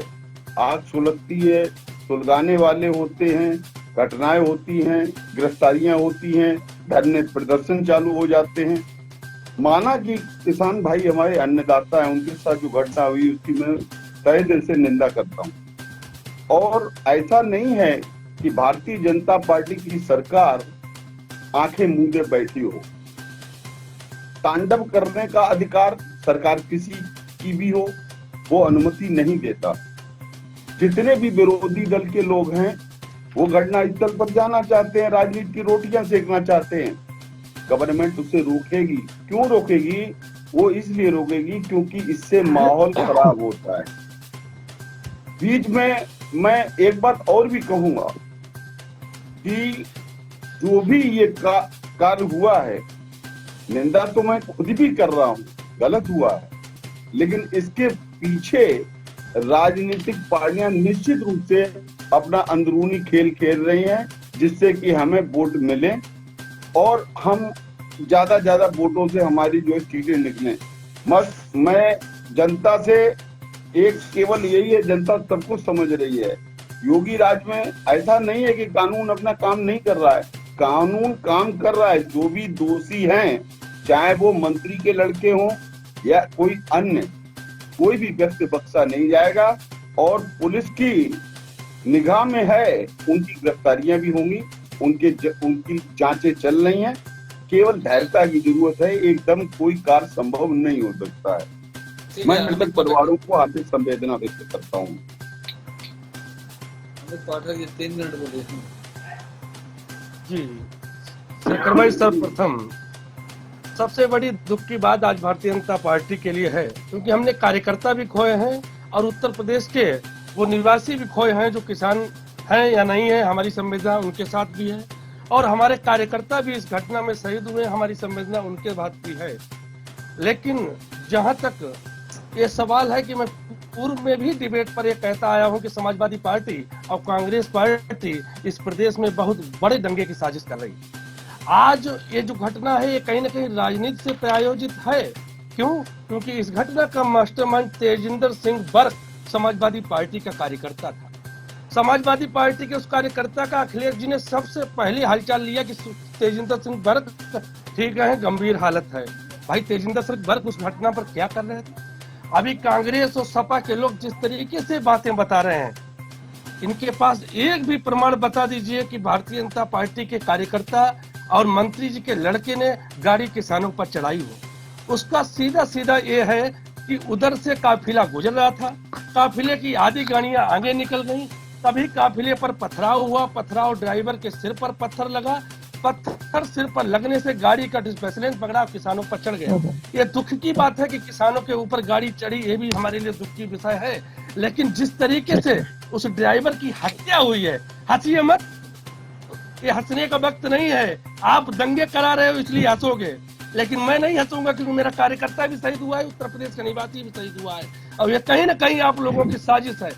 आग सुलगती है, सुलगाने वाले होते हैं, घटनाएं होती हैं, गिरफ्तारियां होती हैं, धरने प्रदर्शन चालू हो जाते हैं। माना कि किसान भाई हमारे अन्नदाता हैं, उनके साथ जो घटना हुई उसकी मैं तहे दिल से निंदा करता हूं। और ऐसा नहीं है कि भारतीय जनता पार्टी की सरकार आंखें मूंदे बैठी हो। तांडव करने का अधिकार सरकार किसी की भी हो, वो अनुमति नहीं देता। जितने भी विरोधी दल के लोग हैं वो घटना स्थल पर जाना चाहते हैं, राजनीति की रोटियां सेकना चाहते हैं। गवर्नमेंट उसे रोकेगी। क्यों रोकेगी? वो इसलिए रोकेगी क्योंकि इससे माहौल खराब होता है। बीच में मैं एक बात और भी कहूंगा कि जो भी ये कार्य हुआ है, निंदा तो मैं खुद भी कर रहा हूं, गलत हुआ है, लेकिन इसके पीछे राजनीतिक पार्टियां निश्चित रूप से अपना अंदरूनी खेल खेल रही हैं, जिससे कि हमें वोट मिले और हम ज्यादा वोटों से हमारी जो सीटें निकलें। बस मैं जनता से एक केवल यही है, जनता सब कुछ समझ रही है। योगी राज में ऐसा नहीं है कि कानून अपना काम नहीं कर रहा है, कानून काम कर रहा है। जो भी दोषी हैं, चाहे वो मंत्री के लड़के हों या कोई अन्य, कोई भी व्यक्ति बख्शा नहीं जाएगा। और पुलिस की निगाह में है, उनकी गिरफ्तारियां भी होंगी, उनकी जांचें चल रही हैं। केवल धैर्यता की जरूरत है, एकदम कोई कार्य संभव नहीं हो सकता है। मैं मृतक परिवारों को हार्दिक संवेदना व्यक्त करता हूँ। अमित पाठक, ये 3 मिनट बोले। जी शेखर भाई, सर्वप्रथम सबसे बड़ी दुख की बात आज भारतीय जनता पार्टी के लिए है, क्योंकि हमने कार्यकर्ता भी खोए हैं और उत्तर प्रदेश के वो निवासी भी खोए हैं जो किसान हैं या नहीं है। हमारी संवेदना उनके साथ भी है और हमारे कार्यकर्ता भी इस घटना में शहीद हुए, हमारी संवेदना उनके साथ भी है। लेकिन जहां तक ये सवाल है कि मैं पूर्व में भी डिबेट पर ये कहता आया हूं कि समाजवादी पार्टी और कांग्रेस पार्टी इस प्रदेश में बहुत बड़े दंगे की साजिश कर रही है। आज ये जो घटना है ये कहीं न कहीं राजनीति से प्रायोजित है। क्यों? क्योंकि इस घटना का मास्टरमाइंड तेजिंदर सिंह बर्क समाजवादी पार्टी का कार्यकर्ता था। समाजवादी पार्टी के उस कार्यकर्ता का अखिलेश जी ने सबसे पहले हालचाल लिया कि तेजिंदर सिंह वर्क ठीक है, गंभीर हालत है। भाई तेजिंदर सिंह वर्क उस घटना पर क्या कर रहे थे? अभी कांग्रेस और सपा के लोग जिस तरीके से बातें बता रहे हैं, इनके पास एक भी प्रमाण बता दीजिए कि भारतीय जनता पार्टी के कार्यकर्ता और मंत्री जी के लड़के ने गाड़ी किसानों पर चढ़ाई हो। उसका सीधा सीधा ये है कि उधर से काफिला गुजर रहा था, काफिले की आधी गाड़ियां आगे निकल गईं, तभी काफिले पर पथराव हुआ, पथराव ड्राइवर के सिर पर पत्थर लगा, पत्थर सिर पर लगने से गाड़ी का डिस्बैलेंस पकड़ा, किसानों पर चढ़ गया। ये दुख की बात है कि किसानों के ऊपर गाड़ी चढ़ी, ये भी हमारे लिए दुख की विषय है। लेकिन जिस तरीके से उस ड्राइवर की हत्या हुई है, हंसिए मत, ये हंसने का वक्त नहीं है। आप दंगे करा रहे हो इसलिए हंसोगे, लेकिन मैं नहीं हंसूंगा क्योंकि मेरा कार्यकर्ता भी शहीद हुआ है, उत्तर प्रदेश का निवासी भी शहीद हुआ है, और ये कहीं ना कहीं आप लोगों की साजिश है।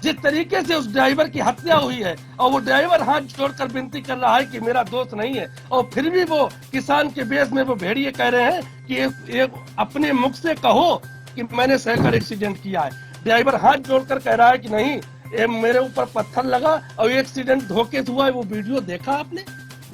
जिस तरीके से उस ड्राइवर की हत्या हुई है और वो ड्राइवर हाथ जोड़कर विनती कर रहा है कि मेरा दोस्त नहीं है, और फिर भी वो किसान के बेस में वो भेड़िए कह रहे हैं कि अपने मुख से कहो कि मैंने सहकर एक्सीडेंट किया है। ड्राइवर हाथ जोड़कर कह रहा है कि नहीं, ये मेरे ऊपर पत्थर लगा और एक्सीडेंट धोखे से हुआ है। वो वीडियो देखा आपने?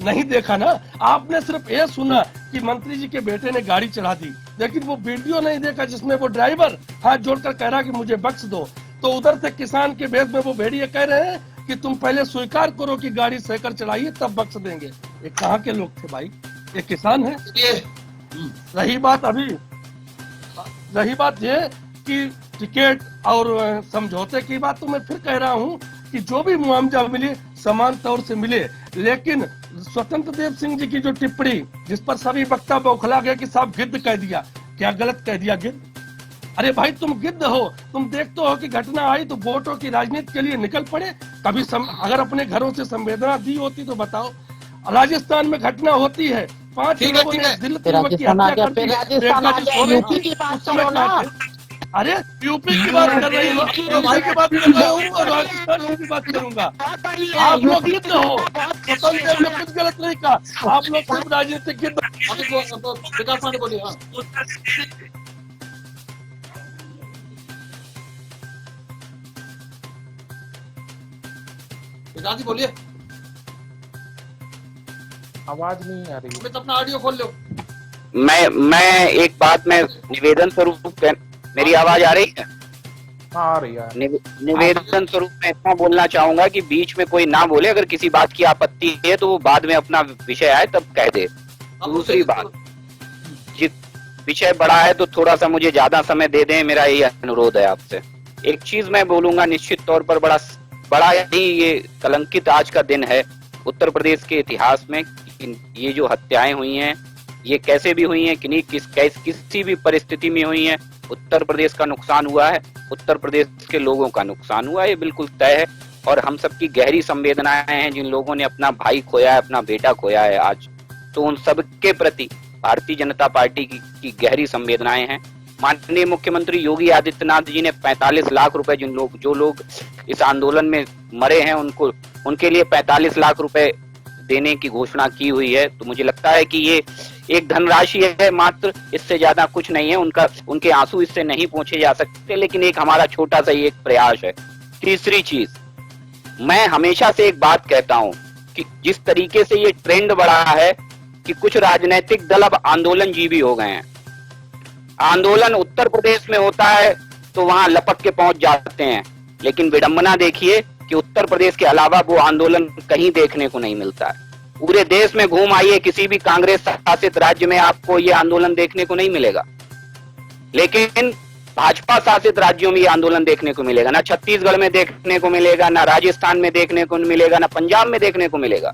नहीं देखा ना, आपने सिर्फ ये सुना कि मंत्री जी के बेटे ने गाड़ी चढ़ा दी, लेकिन वो वीडियो नहीं देखा जिसमें वो ड्राइवर हाथ जोड़कर कह रहा कि मुझे बख्श दो। तो उधर से किसान के बेस में वो भेड़िए कह रहे हैं कि तुम पहले स्वीकार करो कि गाड़ी सहकर चढ़ाइए तब बख्श देंगे। ये कहाँ के लोग थे भाई? ये किसान है। रही बात ये कि टिकट और समझौते की बात, तो मैं फिर कह रहा हूँ कि जो भी मुआवजा मिले समान तौर से मिले, लेकिन स्वतंत्र देव सिंह जी की जो टिप्पणी जिस पर सभी वक्ता बौखला गया कि साहब गिद्ध कह दिया, क्या गलत कह दिया गिद्ध? अरे भाई तुम गिद्ध हो, तुम देखते हो कि घटना आई तो वोटों की राजनीति के लिए निकल पड़े। कभी अगर अपने घरों से संवेदना दी होती तो बताओ। राजस्थान में घटना होती है, 5 लोगों ने दिल पूर्वक की हत्या कर दी। अरे यूपी की बात कर रही हो, भाई की बात कर रहा हूँ और राजस्थान की बात करूंगा। आप लोग गिद्ध हो, स्वतंत्र देव ने कुछ गलत नहीं कहा, आप लोग सिर्फ राजनीतिक गिद्ध। बोलिए। जी बोलिए, आवाज नहीं आ रही। अपना ऑडियो खोल लो। मैं एक बात में निवेदन स्वरूप, मेरी आवाज आ रही है? हाँ आ रही है। निवेदन स्वरूप में इतना बोलना चाहूंगा कि बीच में कोई ना बोले, अगर किसी बात की आपत्ति है तो वो बाद में अपना विषय आए तब कह दे। दूसरी बात, जिस विषय बड़ा है तो थोड़ा सा मुझे ज्यादा समय दे दें, मेरा यही अनुरोध है आपसे। एक चीज मैं बोलूंगा निश्चित तौर पर, बड़ा ही ये कलंकित आज का दिन है उत्तर प्रदेश के इतिहास में। ये जो हत्याएं हुई हैं, ये कैसे भी हुई हैं, किसी भी परिस्थिति में हुई हैं, उत्तर प्रदेश का नुकसान हुआ है, उत्तर प्रदेश के लोगों का नुकसान हुआ है, ये बिल्कुल तय है। और हम सबकी गहरी संवेदनाएं हैं, जिन लोगों ने अपना भाई खोया है, अपना बेटा खोया है आज, तो उन सबके प्रति भारतीय जनता पार्टी की गहरी संवेदनाएं हैं। माननीय मुख्यमंत्री योगी आदित्यनाथ जी ने 45 लाख रुपए जो लोग इस आंदोलन में मरे हैं उनके लिए 45 लाख रुपए देने की घोषणा की हुई है। तो मुझे लगता है कि ये एक धनराशि है मात्र, इससे ज्यादा कुछ नहीं है। उनके आंसू इससे नहीं पोंछे जा सकते, लेकिन एक हमारा छोटा सा एक प्रयास है। तीसरी चीज, मैं हमेशा से एक बात कहता हूं कि जिस तरीके से ये ट्रेंड बढ़ा है कि कुछ राजनीतिक दल अब आंदोलन जीवी हो गए हैं। आंदोलन उत्तर प्रदेश में होता है तो वहां लपक के पहुंच जाते हैं, लेकिन विडंबना देखिए कि उत्तर प्रदेश के अलावा वो आंदोलन कहीं देखने को नहीं मिलता है। पूरे देश में घूम आइए, किसी भी कांग्रेस शासित राज्य में आपको ये आंदोलन देखने को नहीं मिलेगा, लेकिन भाजपा शासित राज्यों में ये आंदोलन देखने को मिलेगा। ना छत्तीसगढ़ में देखने को मिलेगा, ना राजस्थान में देखने को मिलेगा, ना पंजाब में देखने को मिलेगा।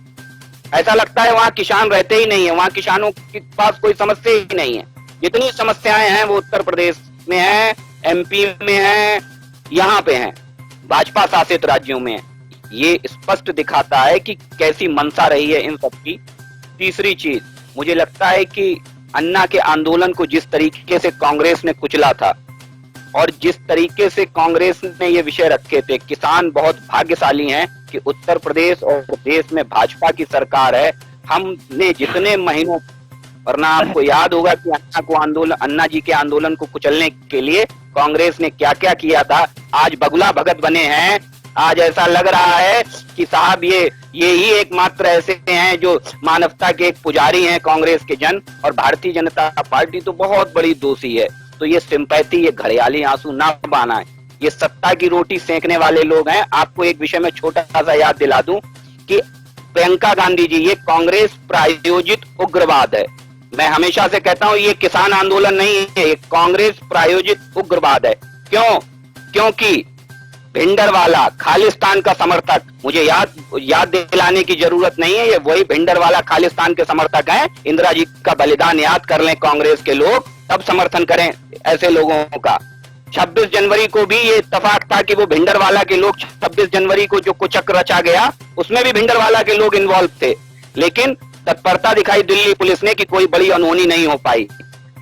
ऐसा लगता है वहां किसान रहते ही नहीं है, वहां किसानों के पास कोई समस्या ही नहीं है। जितनी समस्याएं हैं वो उत्तर प्रदेश में है, एमपी में है, यहाँ पे हैं, भाजपा शासित राज्यों में। ये स्पष्ट दिखाता है कि कैसी मंशा रही है इन सबकी। तीसरी चीज, मुझे लगता है कि अन्ना के आंदोलन को जिस तरीके से कांग्रेस ने कुचला था और जिस तरीके से कांग्रेस ने ये विषय रखे थे, किसान बहुत भाग्यशाली हैं कि उत्तर प्रदेश और देश में भाजपा की सरकार है। हमने जितने महीनों, वरना आपको याद होगा कि अन्ना जी के आंदोलन को कुचलने के लिए कांग्रेस ने क्या क्या किया था। आज बगुला भगत बने हैं आज ऐसा लग रहा है कि साहब ये ही एकमात्र ऐसे हैं जो मानवता के एक पुजारी हैं कांग्रेस के जन, और भारतीय जनता पार्टी तो बहुत बड़ी दोषी है। तो ये सिंपैथी, ये घड़ियाली आंसू ना बहाना है, ये सत्ता की रोटी सेंकने वाले लोग हैं। आपको एक विषय में छोटा सा याद दिला दूं कि प्रियंका गांधी जी, ये कांग्रेस प्रायोजित उग्रवाद है। मैं हमेशा से कहता हूं ये किसान आंदोलन नहीं है, ये कांग्रेस प्रायोजित उग्रवाद है। क्यों? क्योंकि भिंडरवाला खालिस्तान का समर्थक, मुझे याद दिलाने की जरूरत नहीं है, ये वही भिंडरवाला खालिस्तान के समर्थक हैं। इंदिरा जी का बलिदान याद कर लें कांग्रेस के लोग, तब समर्थन करें ऐसे लोगों का। 26 जनवरी को भी ये इत्तेफाक था कि वो भिंडरवाला के लोग, 26 जनवरी को जो कुचक रचा गया उसमें भी भिंडरवाला के लोग इन्वॉल्व थे, लेकिन तत्परता दिखाई दिल्ली पुलिस ने कि कोई बड़ी अनहोनी नहीं हो पाई।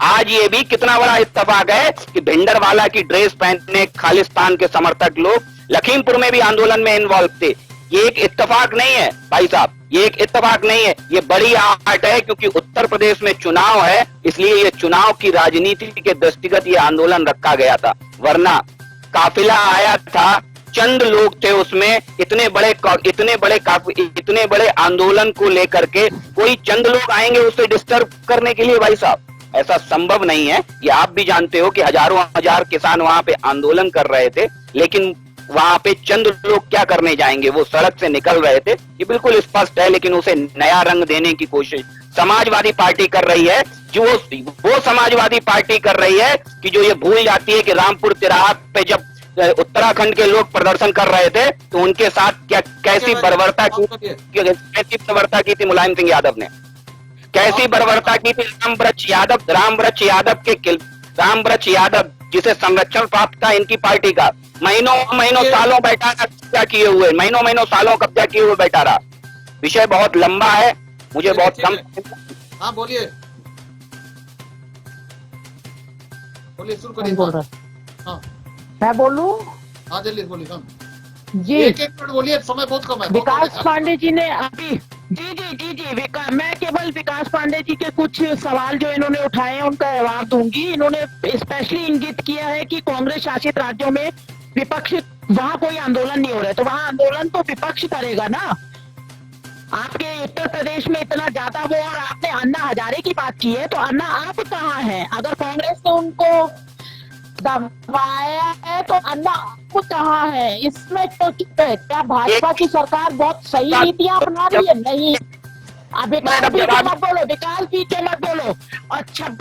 आज ये भी कितना बड़ा इत्तेफाक है कि भिंडरवाला की ड्रेस पहनने खालिस्तान के समर्थक लोग लखीमपुर में भी आंदोलन में इन्वॉल्व थे। ये एक इत्तेफाक नहीं है भाई साहब, ये एक इत्तेफाक नहीं है, ये बड़ी आर्ट है। क्योंकि उत्तर प्रदेश में चुनाव है, इसलिए ये चुनाव की राजनीति के दृष्टिगत ये आंदोलन रखा गया था। वरना काफिला आया था, चंद लोग थे उसमें, इतने बड़े आंदोलन को लेकर के कोई चंद लोग आएंगे उसे डिस्टर्ब करने के लिए? भाई साहब ऐसा संभव नहीं है। ये आप भी जानते हो कि हजारों हजार किसान वहां पे आंदोलन कर रहे थे, लेकिन वहां पे चंद लोग क्या करने जाएंगे, वो सड़क से निकल रहे थे, ये बिल्कुल स्पष्ट है। लेकिन उसे नया रंग देने की कोशिश समाजवादी पार्टी कर रही है, जो वो समाजवादी पार्टी कर रही है कि जो ये भूल जाती है कि रामपुर तिराहा पे जब उत्तराखंड के लोग प्रदर्शन कर रहे थे तो उनके साथ कैसी बर्बरता की थी मुलायम सिंह यादव ने, कैसी बर्बरता की थी रामवृक्ष यादव जिसे संरक्षण प्राप्त था इनकी पार्टी का। महीनों सालों बैठा कब्जा किए हुए, महीनों सालों कब्जा किए हुए बैठा रहा। विषय बहुत लंबा है, मुझे बहुत कम। हाँ बोलिए शुरू करिए। बोल रहा हाँ मैं बोलूं? हाँ जल्दी बोलिए। हाँ जी एक मिनट बोलिए, समय बहुत कम है। विकास पांडे जी ने अभी जी मैं केवल विकास पांडे जी के कुछ सवाल जो इन्होंने उठाए हैं उनका जवाब दूंगी। इन्होंने स्पेशली इंगित किया है कि कांग्रेस शासित राज्यों में विपक्ष, वहां कोई आंदोलन नहीं हो रहा है, तो वहां आंदोलन तो विपक्ष करेगा ना। आपके उत्तर प्रदेश में इतना ज्यादा वो, और आपने अन्ना हजारे की बात की है, तो अन्ना आप कहाँ हैं? अगर कांग्रेस ने उनको दबाया है तो अन्ना आपको कहाँ है? इसमें तो क्या भाजपा की सरकार बहुत सही नीतियां अपना रही है? नहीं। अब विकास पीछे मत बोलो, विकास पीछे मत बोलो, और 26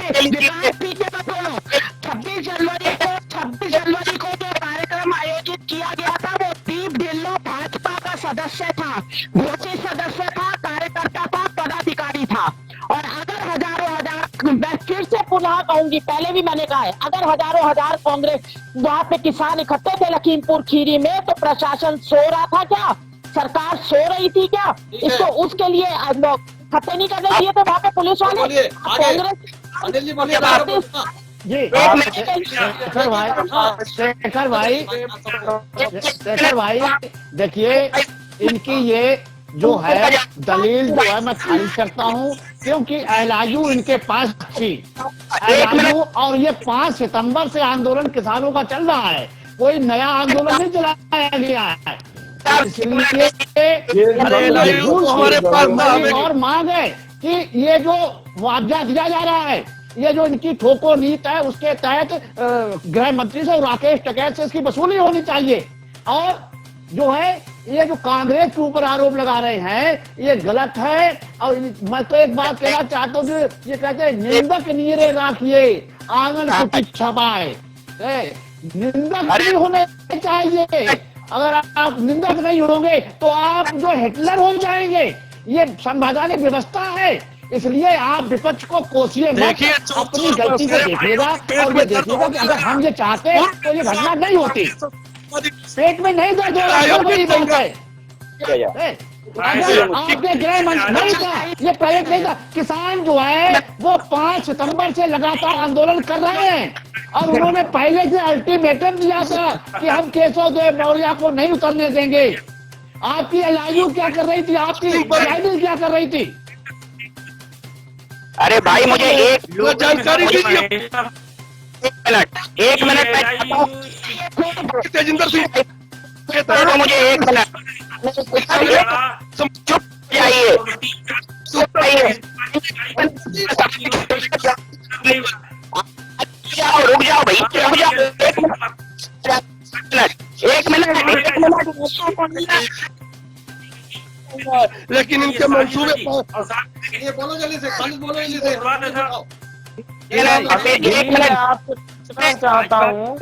जनवरी को जो कार्यक्रम आयोजित किया गया था वो दीप ढिल्लो भाजपा का सदस्य था, घोषित सदस्य था, कार्यकर्ता था, पदाधिकारी था। और अगर हजारों हजार, मैं फिर से पुनः कहूंगी, पहले भी मैंने कहा है, अगर हजारों हजार कांग्रेस वहां पे किसान इकट्ठे थे लखीमपुर खीरी में, तो प्रशासन सो रहा था क्या? सरकार सो रही थी क्या? इसको उसके लिए इकट्ठे नहीं करने चाहिए थे वहां पे पुलिस वाले। कांग्रेस अनिल जी बोलिए। शेखर भाई देखिए, इनकी ये जो है दलील जो है मैं खारिज करता हूँ, क्योंकि एलायू इनके पास थी। एलायू, और ये 5 सितंबर से आंदोलन किसानों का चल रहा है, कोई नया आंदोलन नहीं चलाया गया है। इसलिए और मांग है कि ये जो मुआवजा दिया जा रहा है, ये जो इनकी ठोको नीति है उसके तहत गृह मंत्री से, राकेश टिकैत से इसकी वसूली होनी चाहिए। और जो है ये जो कांग्रेस के ऊपर आरोप लगा रहे हैं ये गलत है। और मैं तो एक बात कहना चाहता हूँ कि ये कहते हैं निंदक नीरे राखिए आंगन कुछ छपाए, निंदक नहीं होने चाहिए। अगर आप निंदक नहीं होंगे तो आप जो हिटलर हो जाएंगे, ये संवैधानिक व्यवस्था है। इसलिए आप विपक्ष को कोसिए मत, अपनी गलती को देखिएगा और ये देखिएगा कि अगर हम ये चाहते हैं तो ये घटना नहीं होती। पेट में नहीं दर्द हो रहा है, अगर आपके गृह मंत्री नहीं था, ये प्रयोग नहीं था। किसान जो है वो 5 सितंबर से लगातार आंदोलन कर रहे हैं, और उन्होंने पहले से अल्टीमेटम दिया था कि हम केशव देव मौर्य को नहीं उतरने देंगे। आपकी एलायू क्या कर रही थी? आपकी एलायू क्या कर रही थी? अरे भाई मुझे जानकारी दीजिए। एक मिनट तेजिंदर सिंह तो मुझे 1 मिनट चुप जाइए, चुप जाइए, रुक जाओ भाई, रुक जाओ 1 मिनट। लेकिन इनके मंसूबे ये बोलो जल्दी से, खालिद बोलो जल्दी से। एक मिनट आपसे पूछना चाहता हूँ,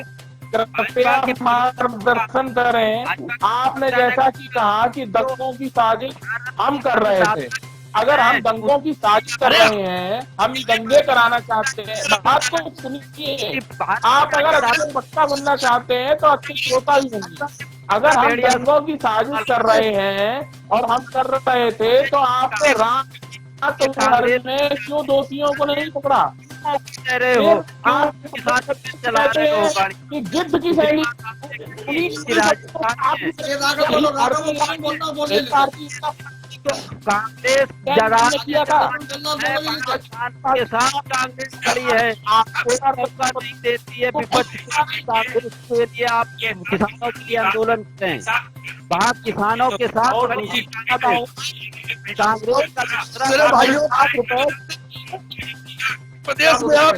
कृपया मार्गदर्शन करें। आपने जैसा कि कहा कि दंगों की साजिश हम कर रहे थे, अगर हम दंगों की साजिश कर रहे हैं, हम दंगे कराना चाहते हैं, बात को सुनिए। आप अगर अच्छे वक्ता बनना चाहते हैं तो अच्छे श्रोता ही बनिए। अगर हम दंगों की साजिश कर रहे हैं और हम कर रहे थे तो आपने रात में क्यों दोषियों को नहीं पकड़ा? आप चला रहे हो कि गिद्ध की शैली कांग्रेस किया था के साथ कांग्रेस खड़ी है, आपको मौका नहीं देती है विपक्ष कांग्रेस के लिए। आप किसानों के लिए आंदोलन करते हैं, वहाँ किसानों के साथ कांग्रेस का भाइयों प्रदेश में आप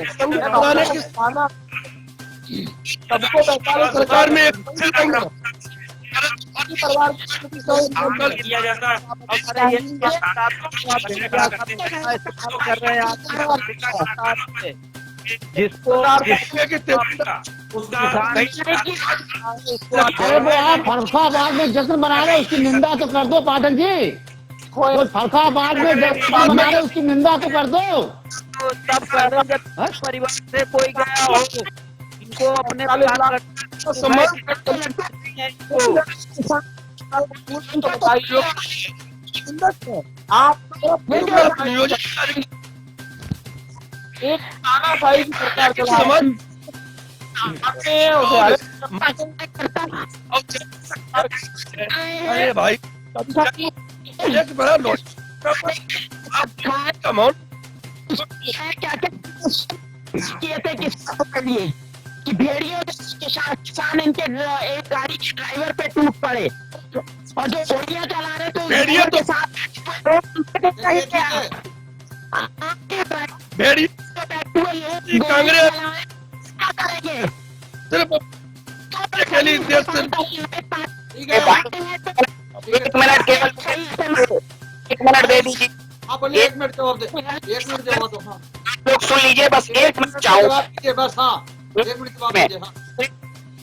सबको सरकार में परिवार किया जाता है। कर रहे हैं जिसको फरखाबाद में जश्न मना रहे उसकी निंदा तो कर दो पाठक जी। कोई फरखाबाद में जश्न मना रहे उसकी निंदा तो कर दो। तब कह रहे जब परिवार से कोई गया हो, इनको अपने एक तानाशाही की सरकार चला अरे भाई एक बड़ा अमाउंट किए थे किसानों के लिए कि भेड़ियों किसान इनके एक गाड़ी के ड्राइवर पे टूट पड़े और जो भेड़िया चला रहे थे भेड़िया तो भेड़ी कांग्रेस सिर्फ के लिए देश से 1 मिनट केवल 1 मिनट दे दीजिए। आप बोलिए 1 मिनट जवाब दे, 1 मिनट जवाब दो। हाँ लोग सुन लीजिए, बस 1 मिनट चाहूंगा बस। हाँ 1 मिनट जवाब दीजिए। हाँ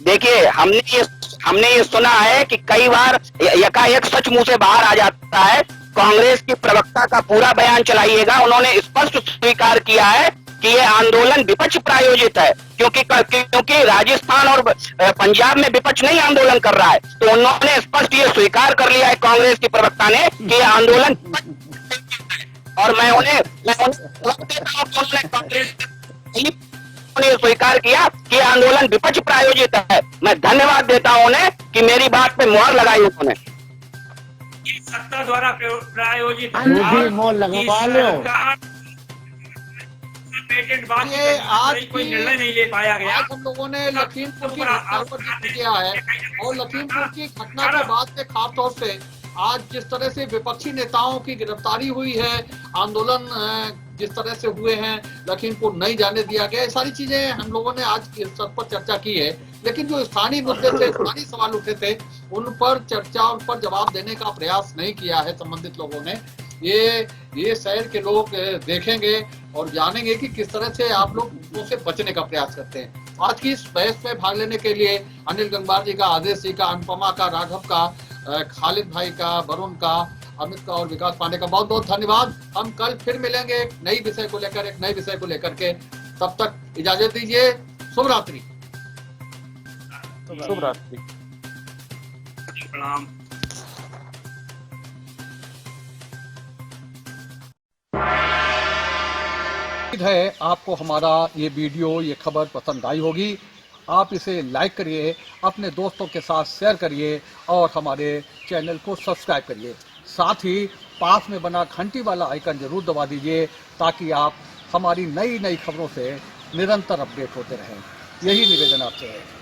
देखिए, हमने ये सुना है कि कई बार यकायक सच मुंह से बाहर आ जाता है। कांग्रेस की प्रवक्ता का पूरा बयान चलाइएगा। उन्होंने स्पष्ट स्वीकार किया है कि ये आंदोलन विपक्ष प्रायोजित है, क्योंकि राजस्थान और पंजाब में विपक्ष नहीं आंदोलन कर रहा है। तो उन्होंने स्पष्ट ये स्वीकार कर लिया है कांग्रेस की प्रवक्ता ने कि ये आंदोलन, और मैं उन्हें स्वीकार किया कि आंदोलन विपक्ष प्रायोजित है। मैं धन्यवाद देता हूं उन्हें कि मेरी बात पे मुहर लगाई उन्होंने। सत्ता द्वारा प्रायोजित पेटेंट बाद ये आज कोई निर्णय नहीं ले पाया गया। आज हम लोगों ने लखीमपुर की घटना पर जिक्र किया है, और लखीमपुर की घटना के बाद से खास तौर से आज जिस तरह से विपक्षी नेताओं की गिरफ्तारी हुई है, आंदोलन जिस तरह से हुए हैं, लखीमपुर नहीं जाने दिया गया, ये सारी चीजें हम लोगों ने आज इस सब पर चर्चा की है। लेकिन जो स्थानीय मुद्दे थे, स्थानीय सवाल उठे थे, उन पर चर्चा, उन पर जवाब देने का प्रयास नहीं किया है संबंधित लोगों ने। ये शहर के लोग देखेंगे और जानेंगे कि किस तरह से आप लोग उनसे बचने का प्रयास करते हैं। आज की इस बहस में भाग लेने के लिए अनिल गंगवार जी का, आदेश जी का, अनुपमा का, राघव का, खालिद भाई का, वरुण का, अमित का और विकास पांडे का बहुत बहुत धन्यवाद। हम कल फिर मिलेंगे एक नई विषय को लेकर, एक नए विषय को लेकर के। तब तक इजाजत दीजिए। शुभ रात्रि। शुभ रात्रि। प्रणाम। है आपको हमारा ये वीडियो, ये खबर पसंद आई होगी। आप इसे लाइक करिए, अपने दोस्तों के साथ शेयर करिए और हमारे चैनल को सब्सक्राइब करिए। साथ ही पास में बना घंटी वाला आइकन जरूर दबा दीजिए ताकि आप हमारी नई नई खबरों से निरंतर अपडेट होते रहें। यही निवेदन आपसे है।